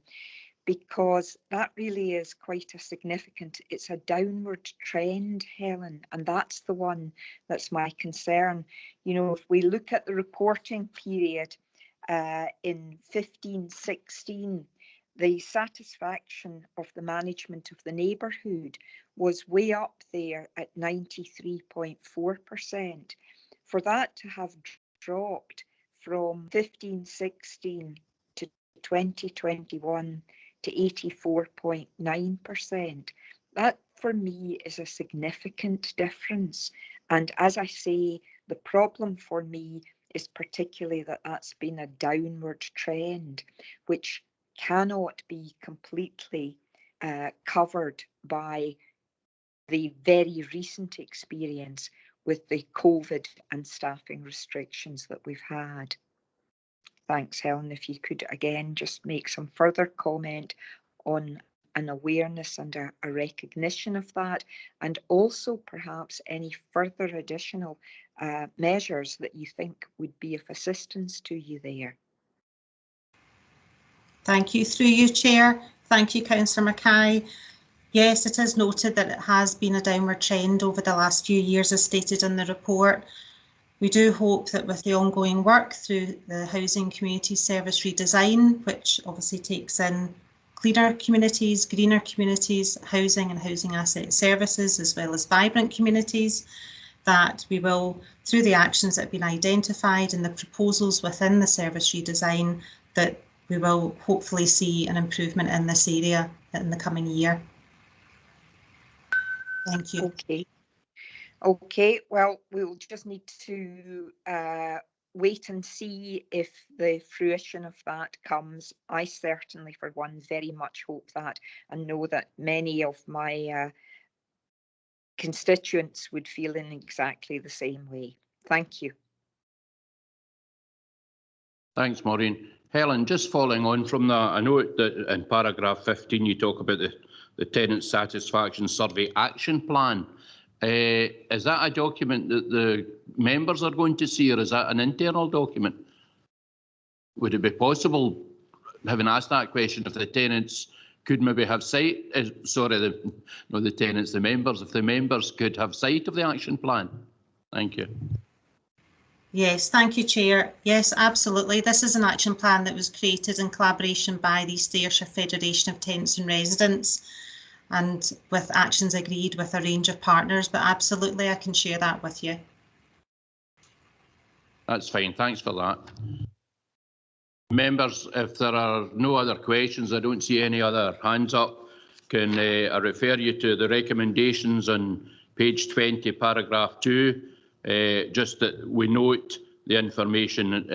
because that really is quite a significant, it's a downward trend, Helen, and that's the one that's my concern. You know, if we look at the reporting period, in 15-16, the satisfaction of the management of the neighbourhood was way up there at 93.4%. For that to have dropped from 15-16 to 2021 to 84.9%, that for me is a significant difference. And as I say, the problem for me is particularly that that's been a downward trend, which cannot be completely covered by the very recent experience with the COVID and staffing restrictions that we've had. Thanks, Helen. If you could again just make some further comment on an awareness and a recognition of that, and also perhaps any further additional measures that you think would be of assistance to you there. Thank you. Through you, Chair. Thank you, Councillor Mackay. Yes, it is noted that it has been a downward trend over the last few years, as stated in the report. We do hope that with the ongoing work through the Housing Community Service redesign, which obviously takes in cleaner communities, greener communities, housing and housing asset services, as well as vibrant communities, that we will, through the actions that have been identified and the proposals within the service redesign, that we will hopefully see an improvement in this area in the coming year. Thank you. Okay, well, we'll just need to wait and see if the fruition of that comes. I certainly, for one, very much hope that, and know that many of my constituents would feel in exactly the same way. Thank you. Thanks, Maureen. Helen, just following on from that, I know that in paragraph 15 you talk about the Tenant Satisfaction Survey Action Plan. Is that a document that the members are going to see, or is that an internal document? Would it be possible, having asked that question, if the tenants could maybe have sight, the tenants, the members, if the members could have sight of the action plan? Thank you. Yes, thank you, Chair. Yes, absolutely. This is an action plan that was created in collaboration by the East Ayrshire Federation of Tenants and Residents, and with actions agreed with a range of partners, but absolutely I can share that with you. That's fine, thanks for that. Members, if there are no other questions, I don't see any other hands up. Can I refer you to the recommendations on page 20, paragraph 2, just that we note the information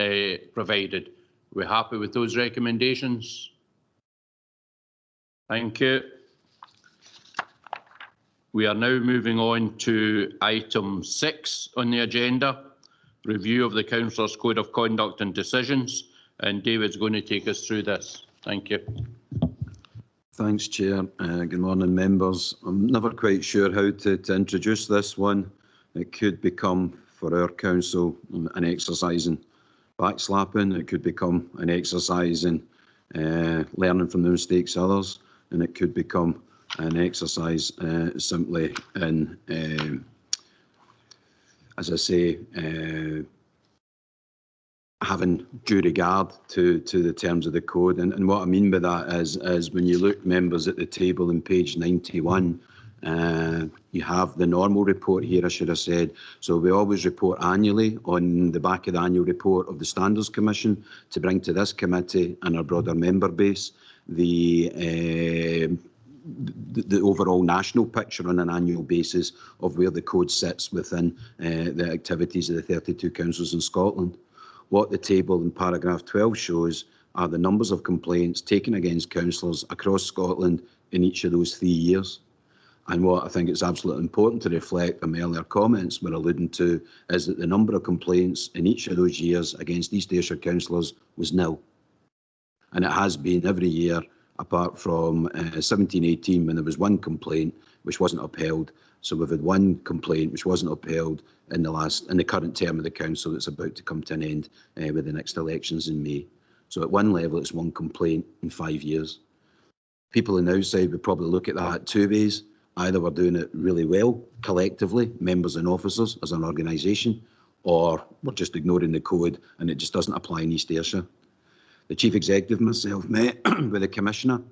provided. We're happy with those recommendations? Thank you. We are now moving on to item 6 on the agenda, review of the Councillors' Code of Conduct and Decisions, and David's going to take us through this. Thank you. Thanks, Chair. Good morning, members. I'm never quite sure how to introduce this one. It could become, for our council, an exercise in backslapping. It could become an exercise in learning from the mistakes of others, and it could become an exercise simply in, as I say, having due regard to the terms of the code. And what I mean by that is when you look, members, at the table on page 91, you have the normal report here, I should have said. So we always report annually on the back of the annual report of the Standards Commission to bring to this committee and our broader member base the overall national picture on an annual basis of where the code sits within the activities of the 32 councils in Scotland. What the table in paragraph 12 shows are the numbers of complaints taken against councillors across Scotland in each of those 3 years. And what I think it's absolutely important to reflect on my earlier comments were alluding to is that the number of complaints in each of those years against East Ayrshire councillors was nil. And it has been every year apart from 17-18 when there was one complaint which wasn't upheld. So we've had one complaint which wasn't upheld in the current term of the council that's about to come to an end with the next elections in May. So at one level it's one complaint in 5 years. People on the outside would probably look at that two ways. Either we're doing it really well collectively, members and officers as an organisation, or we're just ignoring the code and it just doesn't apply in East Ayrshire. The Chief Executive and myself met with the Commissioner,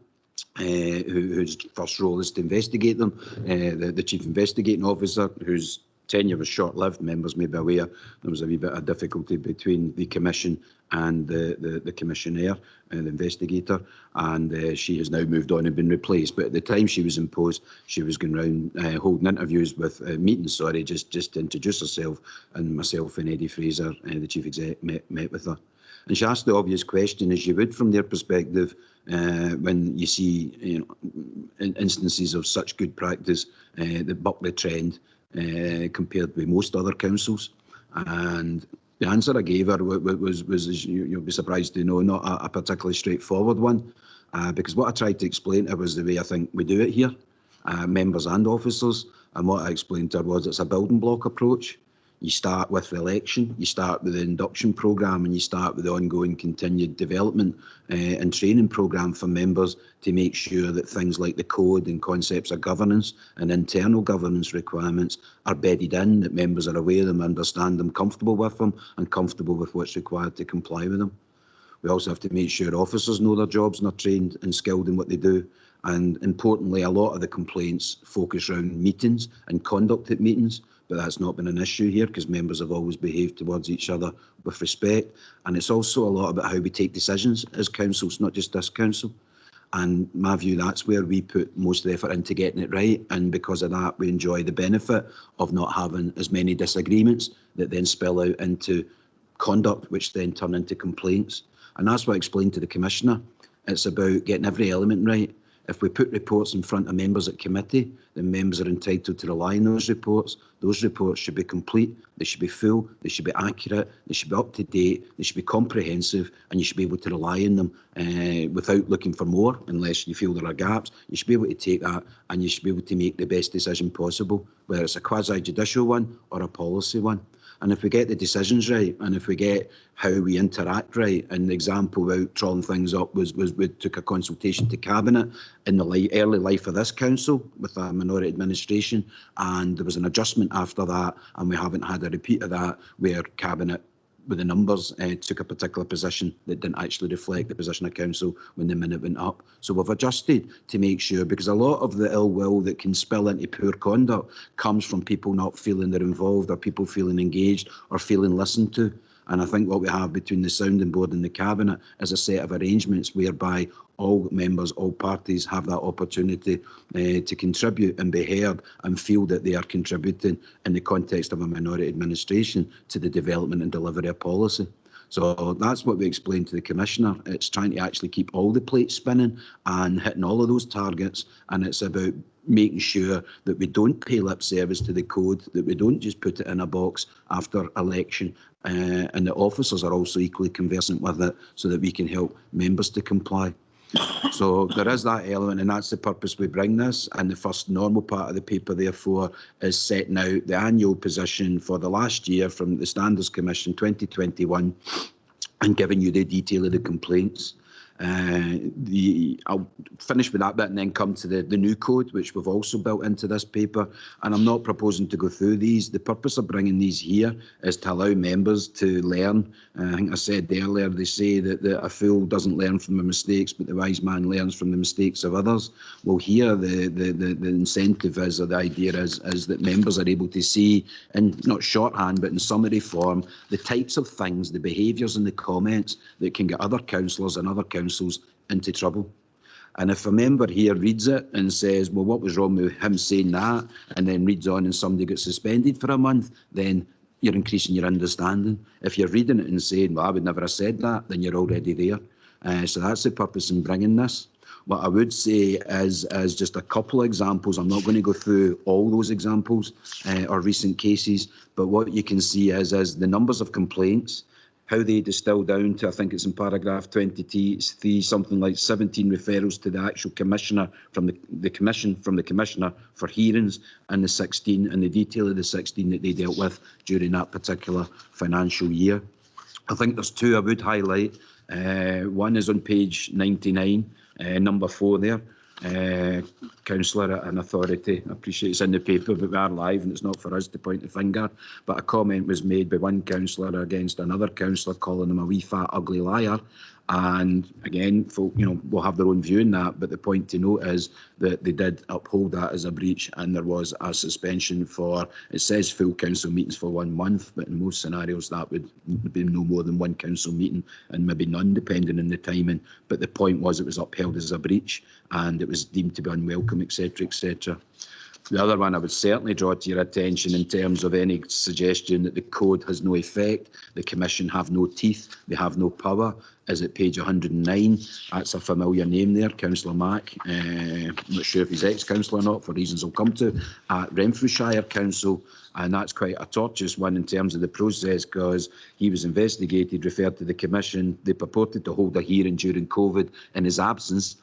whose first role is to investigate them, the Chief Investigating Officer, whose tenure was short-lived. Members may be aware there was a wee bit of difficulty between the Commission and the Commissioner, the investigator, and she has now moved on and been replaced. But at the time she was in post, she was going around holding interviews with meetings, just to introduce herself, and myself and Eddie Fraser, the Chief Exec, met with her. And she asked the obvious question, as you would from their perspective, when you see instances of such good practice that buck the trend compared with most other councils. And the answer I gave her was as you'll be surprised to know, not a particularly straightforward one, because what I tried to explain to her was the way I think we do it here, members and officers. And what I explained to her was it's a building block approach. You start with the election, you start with the induction programme, and you start with the ongoing continued development and training programme for members to make sure that things like the code and concepts of governance and internal governance requirements are bedded in, that members are aware of them, understand them, comfortable with them, and comfortable with what's required to comply with them. We also have to make sure officers know their jobs and are trained and skilled in what they do. And importantly, a lot of the complaints focus around meetings and conduct at meetings, but that's not been an issue here because members have always behaved towards each other with respect. And it's also a lot about how we take decisions as councils, not just this council. And my view, that's where we put most of the effort into getting it right. And because of that, we enjoy the benefit of not having as many disagreements that then spill out into conduct, which then turn into complaints. And that's what I explained to the Commissioner. It's about getting every element right. If we put reports in front of members at committee, then members are entitled to rely on those reports. Those reports should be complete, they should be full, they should be accurate, they should be up to date, they should be comprehensive, and you should be able to rely on them without looking for more, unless you feel there are gaps. You should be able to take that and you should be able to make the best decision possible, whether it's a quasi-judicial one or a policy one. And if we get the decisions right, and if we get how we interact right, and the example about trawling things up was we took a consultation to Cabinet in the early life of this council with a minority administration, and there was an adjustment after that, and we haven't had a repeat of that where Cabinet with the numbers took a particular position that didn't actually reflect the position of council when the minute went up. So we've adjusted to make sure, because a lot of the ill will that can spill into poor conduct comes from people not feeling they're involved, or people feeling engaged or feeling listened to. And I think what we have between the sounding board and the Cabinet is a set of arrangements whereby all members, all parties have that opportunity to contribute and be heard and feel that they are contributing in the context of a minority administration to the development and delivery of policy. So that's what we explained to the Commissioner. It's trying to actually keep all the plates spinning and hitting all of those targets, and it's about making sure that we don't pay lip service to the code, that we don't just put it in a box after election, and the officers are also equally conversant with it so that we can help members to comply. So there is that element, and that's the purpose we bring this. And the first normal part of the paper, therefore, is setting out the annual position for the last year from the Standards Commission 2021 and giving you the detail of the complaints. I'll finish with that bit and then come to the new code, which we've also built into this paper. And I'm not proposing to go through these. The purpose of bringing these here is to allow members to learn. I think I said earlier, they say that a fool doesn't learn from the mistakes, but the wise man learns from the mistakes of others. Well, here the incentive is, or the idea is that members are able to see, in not shorthand, but in summary form, the types of things, the behaviours and the comments that can get other councillors and other councils into trouble. And if a member here reads it and says, well, what was wrong with him saying that, and then reads on and somebody gets suspended for a month, then you're increasing your understanding. If you're reading it and saying, well, I would never have said that, then you're already there. So that's the purpose in bringing this. What I would say is just a couple of examples. I'm not going to go through all those examples or recent cases, but what you can see is the numbers of complaints, how they distill down to, I think it's in paragraph 23, something like 17 referrals to the actual commissioner from the commissioner for hearings, and the 16 and the detail of the 16 that they dealt with during that particular financial year. I think there's two I would highlight. One is on page 99, number 4 there. Councillor and authority. I appreciate it's in the paper, but we are live and it's not for us to point the finger. But a comment was made by one councillor against another councillor, calling him a wee fat ugly liar. And again, folk, will have their own view in that. But the point to note is that they did uphold that as a breach, and there was a suspension for, it says full council meetings for 1 month, but in most scenarios that would be no more than one council meeting and maybe none, depending on the timing. But the point was it was upheld as a breach and it was deemed to be unwelcome, etc., etc. The other one I would certainly draw to your attention in terms of any suggestion that the code has no effect, the Commission have no teeth, they have no power, is at page 109. That's a familiar name there, Councillor Mack. I'm not sure if he's ex-councillor or not, for reasons I'll come to, at Renfrewshire Council. And that's quite a tortuous one in terms of the process, because he was investigated, referred to the Commission. They purported to hold a hearing during COVID in his absence.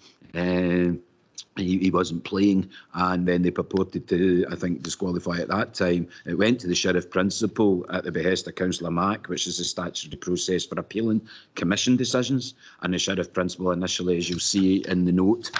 He wasn't playing, and then they purported to, I think, disqualify at that time. It went to the Sheriff Principal at the behest of Councillor Mack, which is the statutory process for appealing Commission decisions. And the Sheriff Principal initially, as you'll see in the note,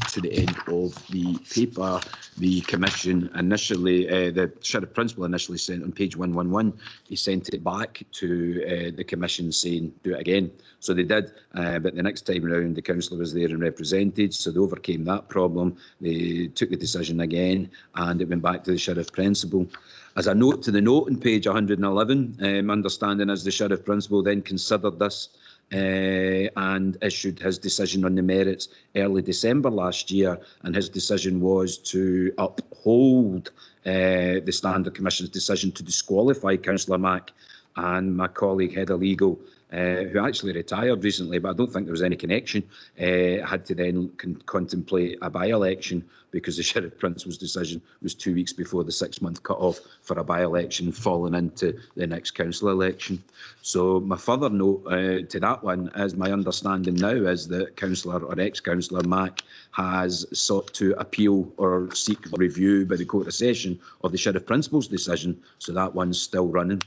to the end of the paper, the Commission initially, the Sheriff Principal initially sent on page 111, he sent it back to the Commission saying, do it again. So they did, but the next time round the councillor was there and represented, so they overcame that problem. They took the decision again and it went back to the Sheriff Principal. As a note to the note on page 111, understanding as the Sheriff Principal then considered this and issued his decision on the merits early December last year, and his decision was to uphold the Standard Commission's decision to disqualify Councillor Mack. And my colleague, Head of Legal, who actually retired recently, but I don't think there was any connection, had to then contemplate a by-election because the Sheriff Principal's decision was 2 weeks before the 6-month cut-off for a by-election falling into the next council election. So my further note to that one is my understanding now is that Councillor or ex-Councillor Mack has sought to appeal or seek review by the Court of Session of the Sheriff Principal's decision, so that one's still running.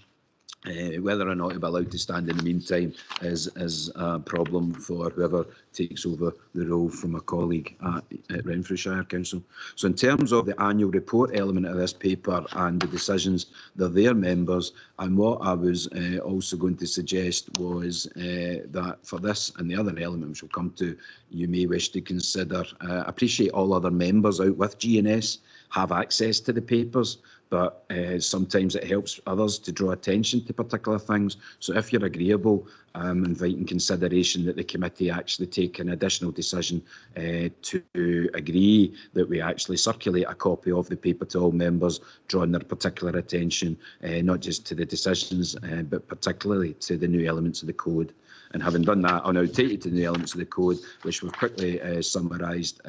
Whether or not he'll be allowed to stand in the meantime is a problem for whoever takes over the role from a colleague at Renfrewshire Council. So in terms of the annual report element of this paper and the decisions, they're there, members. And what I was also going to suggest was that for this and the other element, which we'll come to, you may wish to consider, appreciate all other members out with GNS have access to the papers, but sometimes it helps others to draw attention to particular things. So if you're agreeable, I'm inviting consideration that the committee actually take an additional decision to agree that we actually circulate a copy of the paper to all members, drawing their particular attention, not just to the decisions, but particularly to the new elements of the code. And having done that, I'll now take you to the new elements of the code, which we've quickly summarised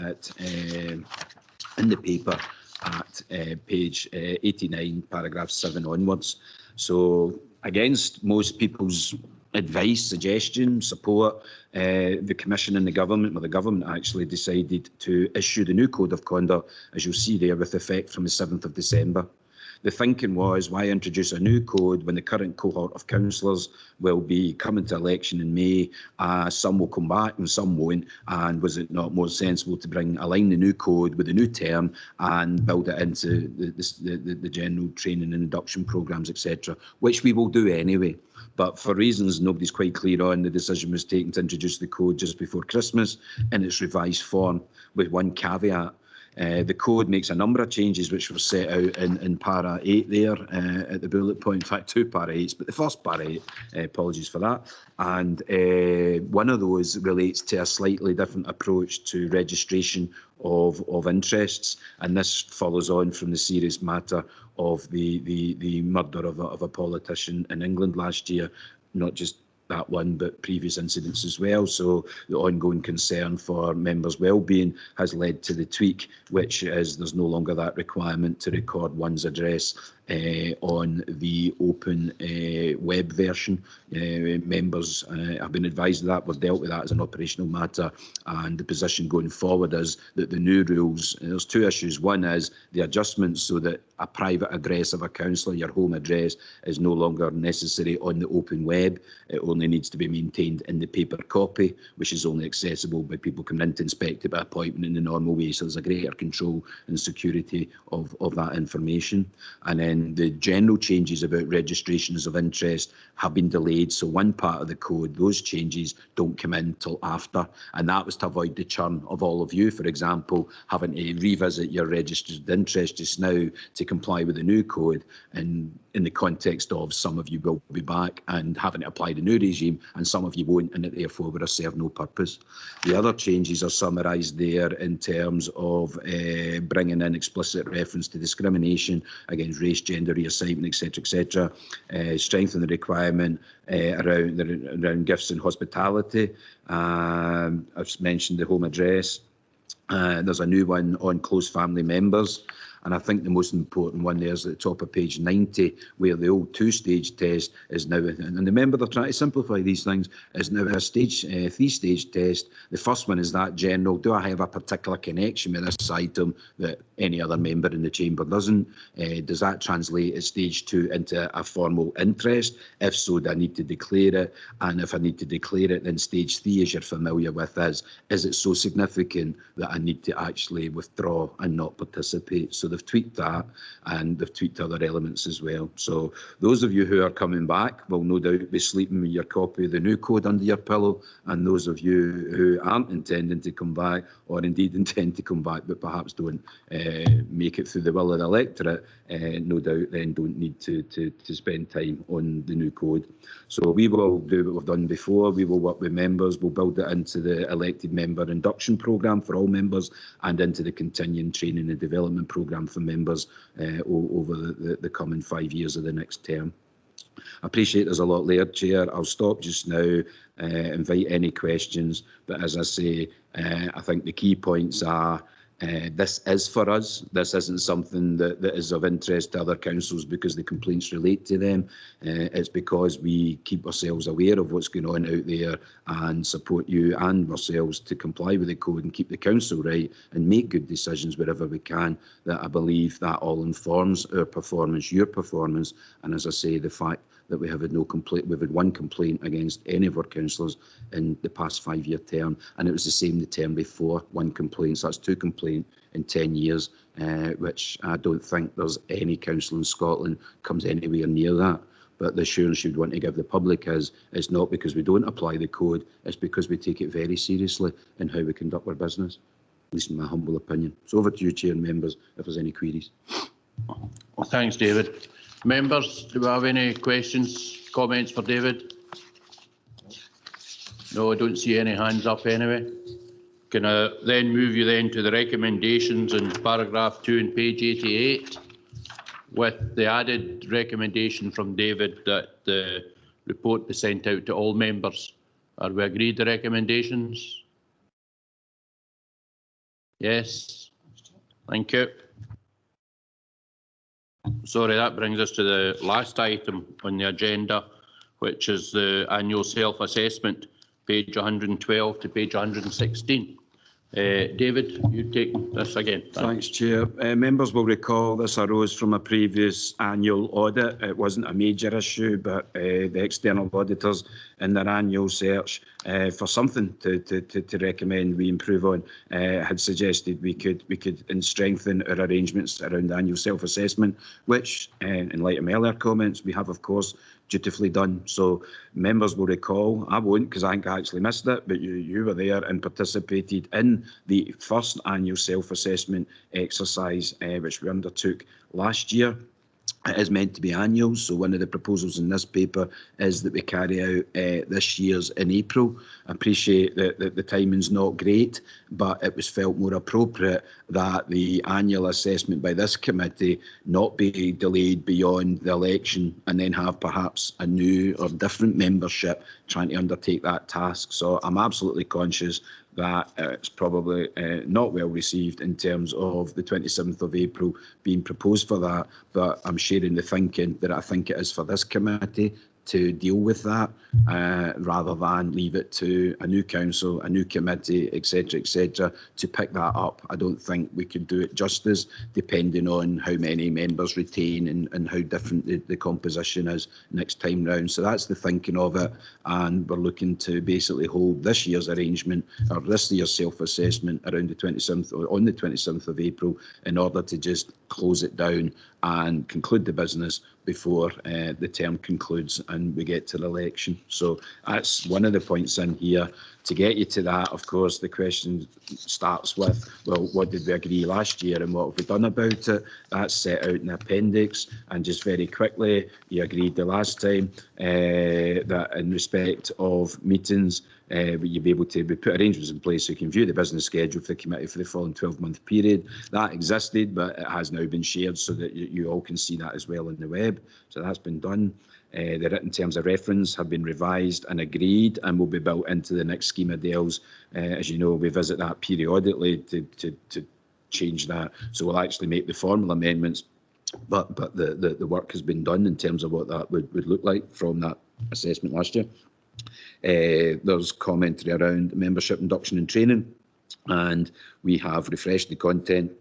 in the paper at page 89, paragraph 7 onwards. So against most people's advice, suggestion, support, the Commission and the Government, well, the Government actually decided to issue the new Code of Conduct, as you'll see there, with effect from the 7th of December. The thinking was, why introduce a new code when the current cohort of councillors will be coming to election in May? Some will come back and some won't. And was it not more sensible to align the new code with the new term and build it into the general training and induction programmes, etc., which we will do anyway. But for reasons nobody's quite clear on, the decision was taken to introduce the code just before Christmas in its revised form, with one caveat. The code makes a number of changes which were set out in para 8 there at the bullet point, in fact 2 para 8s, but the first para 8, apologies for that. And one of those relates to a slightly different approach to registration of interests, and this follows on from the serious matter of the murder of a politician in England last year, not just that one, but previous incidents as well. So the ongoing concern for members' well-being has led to the tweak, which is there's no longer that requirement to record one's address on the open web version. Members have been advised of that. We've dealt with that as an operational matter, and the position going forward is that the new rules, there's two issues. One is the adjustments so that a private address of a councillor, your home address, is no longer necessary on the open web. It only needs to be maintained in the paper copy, which is only accessible by people coming in to inspect it by appointment in the normal way. So there's a greater control and security of that information. And then the general changes about registrations of interest have been delayed. So one part of the code, those changes don't come in till after. And that was to avoid the churn of all of you, for example, having to revisit your registered interest just now to comply with the new code. And in the context of some of you will be back and having to apply the new regime, and some of you won't, and it therefore would have served no purpose. The other changes are summarised there in terms of bringing in explicit reference to discrimination against race, gender, reassignment, etc., strengthen the requirement around gifts and hospitality. I've mentioned the home address. There's a new one on close family members. And I think the most important one there is at the top of page 90, where the old two-stage test is now, and remember they're trying to simplify these things, is now a three-stage test. The first one is that general, do I have a particular connection with this item that any other member in the chamber doesn't? Does that translate at stage 2 into a formal interest? If so, do I need to declare it? And if I need to declare it, then stage 3, as you're familiar with, is it so significant that I need to actually withdraw and not participate? So they've tweaked that, and they've tweaked other elements as well. So those of you who are coming back will no doubt be sleeping with your copy of the new code under your pillow, and those of you who aren't intending to come back, or indeed intend to come back but perhaps don't make it through the will of the electorate, no doubt then don't need to spend time on the new code. So we will do what we've done before. We will work with members. We'll build it into the elected member induction programme for all members, and into the continuing training and development programme for members over the coming 5 years of the next term. I appreciate there's a lot there, Chair. I'll stop just now, invite any questions, but as I say, I think the key points are this is for us. This isn't something that is of interest to other councils because the complaints relate to them. It's because we keep ourselves aware of what's going on out there and support you and ourselves to comply with the code and keep the council right and make good decisions wherever we can. That I believe that all informs our performance, your performance, and as I say, the fact that we have had no complaint. We've had one complaint against any of our councillors in the past 5-year term, and it was the same the term before, one complaint. So that's 2 complaints in 10 years, which I don't think there's any council in Scotland comes anywhere near that. But the assurance you'd want to give the public is it's not because we don't apply the code, it's because we take it very seriously in how we conduct our business, at least in my humble opinion. So over to you, Chair and members, if there's any queries. Well, thanks, David. Members, do we have any questions, comments for David? No, I don't see any hands up anyway. Can I then move you then to the recommendations in paragraph 2 on page 88, with the added recommendation from David that the report be sent out to all members. Are we agreed the recommendations? Yes. Thank you. Sorry, that brings us to the last item on the agenda, which is the annual self-assessment, page 112 to page 116. David, you take this again. Thanks, Chair. Members will recall this arose from a previous annual audit. It wasn't a major issue, but the external auditors in their annual search for something to recommend we improve on had suggested we could strengthen our arrangements around the annual self-assessment, which, in light of my earlier comments, we have, of course, dutifully done. So members will recall, I won't because I think I actually missed it, but you were there and participated in the first annual self-assessment exercise which we undertook last year. It is meant to be annual, so one of the proposals in this paper is that we carry out this year's in April. I appreciate that the timing's not great, but it was felt more appropriate that the annual assessment by this committee not be delayed beyond the election and then have perhaps a new or different membership trying to undertake that task. So I'm absolutely conscious that it's probably not well received in terms of the 27th of April being proposed for that, but I'm sharing the thinking that I think it is for this committee to deal with that rather than leave it to a new council, a new committee, etc., to pick that up. I don't think we could do it justice, depending on how many members retain and how different the composition is next time round. So that's the thinking of it, and we're looking to basically hold this year's arrangement or this year's self-assessment around the 27th or on the 27th of April in order to just close it down and conclude the business before the term concludes and we get to the election. So that's one of the points in here. To get you to that, of course, the question starts with, well, what did we agree last year and what have we done about it? That's set out in the appendix. And just very quickly, you agreed the last time that in respect of meetings, you'll be able to put arrangements in place so you can view the business schedule for the committee for the following 12-month period. That existed, but it has now been shared so that you all can see that as well on the web. So that's been done. The written terms of reference have been revised and agreed and will be built into the next scheme of deals. As you know, we visit that periodically to change that. So we'll actually make the formal amendments, but the work has been done in terms of what that would look like from that assessment last year. There's commentary around membership induction and training, and we have refreshed the content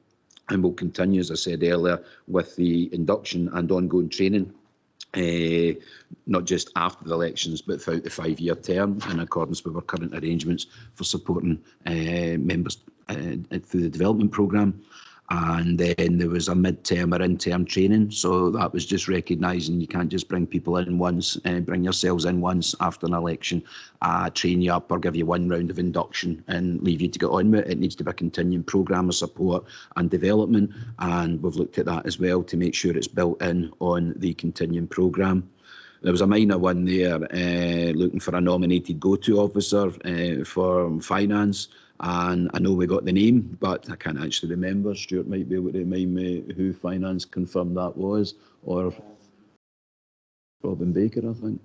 and will continue, as I said earlier, with the induction and ongoing training, not just after the elections but throughout the 5-year term in accordance with our current arrangements for supporting members through the development programme. And then there was a mid-term or in-term training, so that was just recognising you can't just bring people in once and bring yourselves in once after an election, train you up or give you one round of induction and leave you to get on with it. It needs to be a continuing programme of support and development, and we've looked at that as well to make sure it's built in on the continuing programme. There was a minor one there looking for a nominated go-to officer for finance. And I know we got the name, but I can't actually remember. Stuart might be able to remind me who finance confirmed that was, or Robin Baker, I think.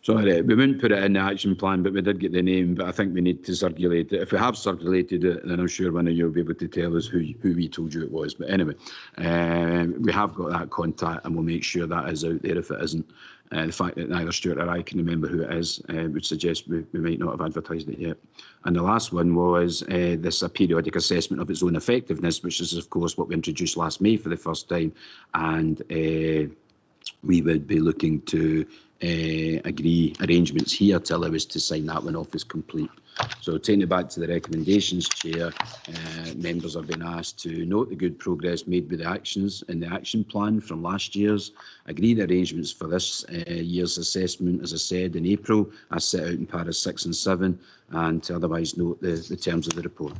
Sorry, we wouldn't put it in the action plan, but we did get the name. But I think we need to circulate it. If we have circulated it, then I'm sure one of you will be able to tell us who we told you it was. But anyway, we have got that contact, and we'll make sure that is out there if it isn't. The fact that neither Stuart or I can remember who it is would suggest we might not have advertised it yet. And the last one was this periodic assessment of its own effectiveness, which is, of course, what we introduced last May for the first time. And we would be looking to agree arrangements here to allow us to sign that when office complete. So taking it back to the recommendations, Chair, members have been asked to note the good progress made with the actions in the action plan from last year's, agreed arrangements for this year's assessment, as I said, in April, as set out in paras 6 and 7, and to otherwise note the terms of the report.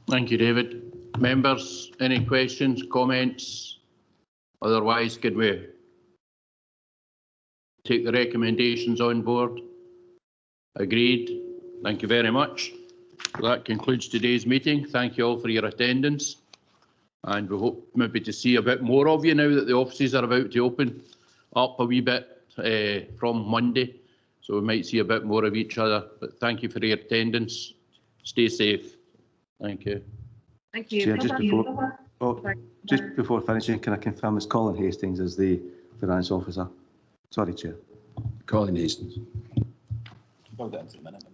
Thank you, David. Members, any questions, comments? Otherwise, could we take the recommendations on board? Agreed. Thank you very much. That concludes today's meeting. Thank you all for your attendance. And we hope maybe to see a bit more of you now that the offices are about to open up a wee bit from Monday. So we might see a bit more of each other. But thank you for your attendance. Stay safe. Thank you. Thank you. Chair, just before finishing, can I confirm it's Colin Hastings as the finance officer? Sorry, Chair. Colin Hastings. Hold that in a minute.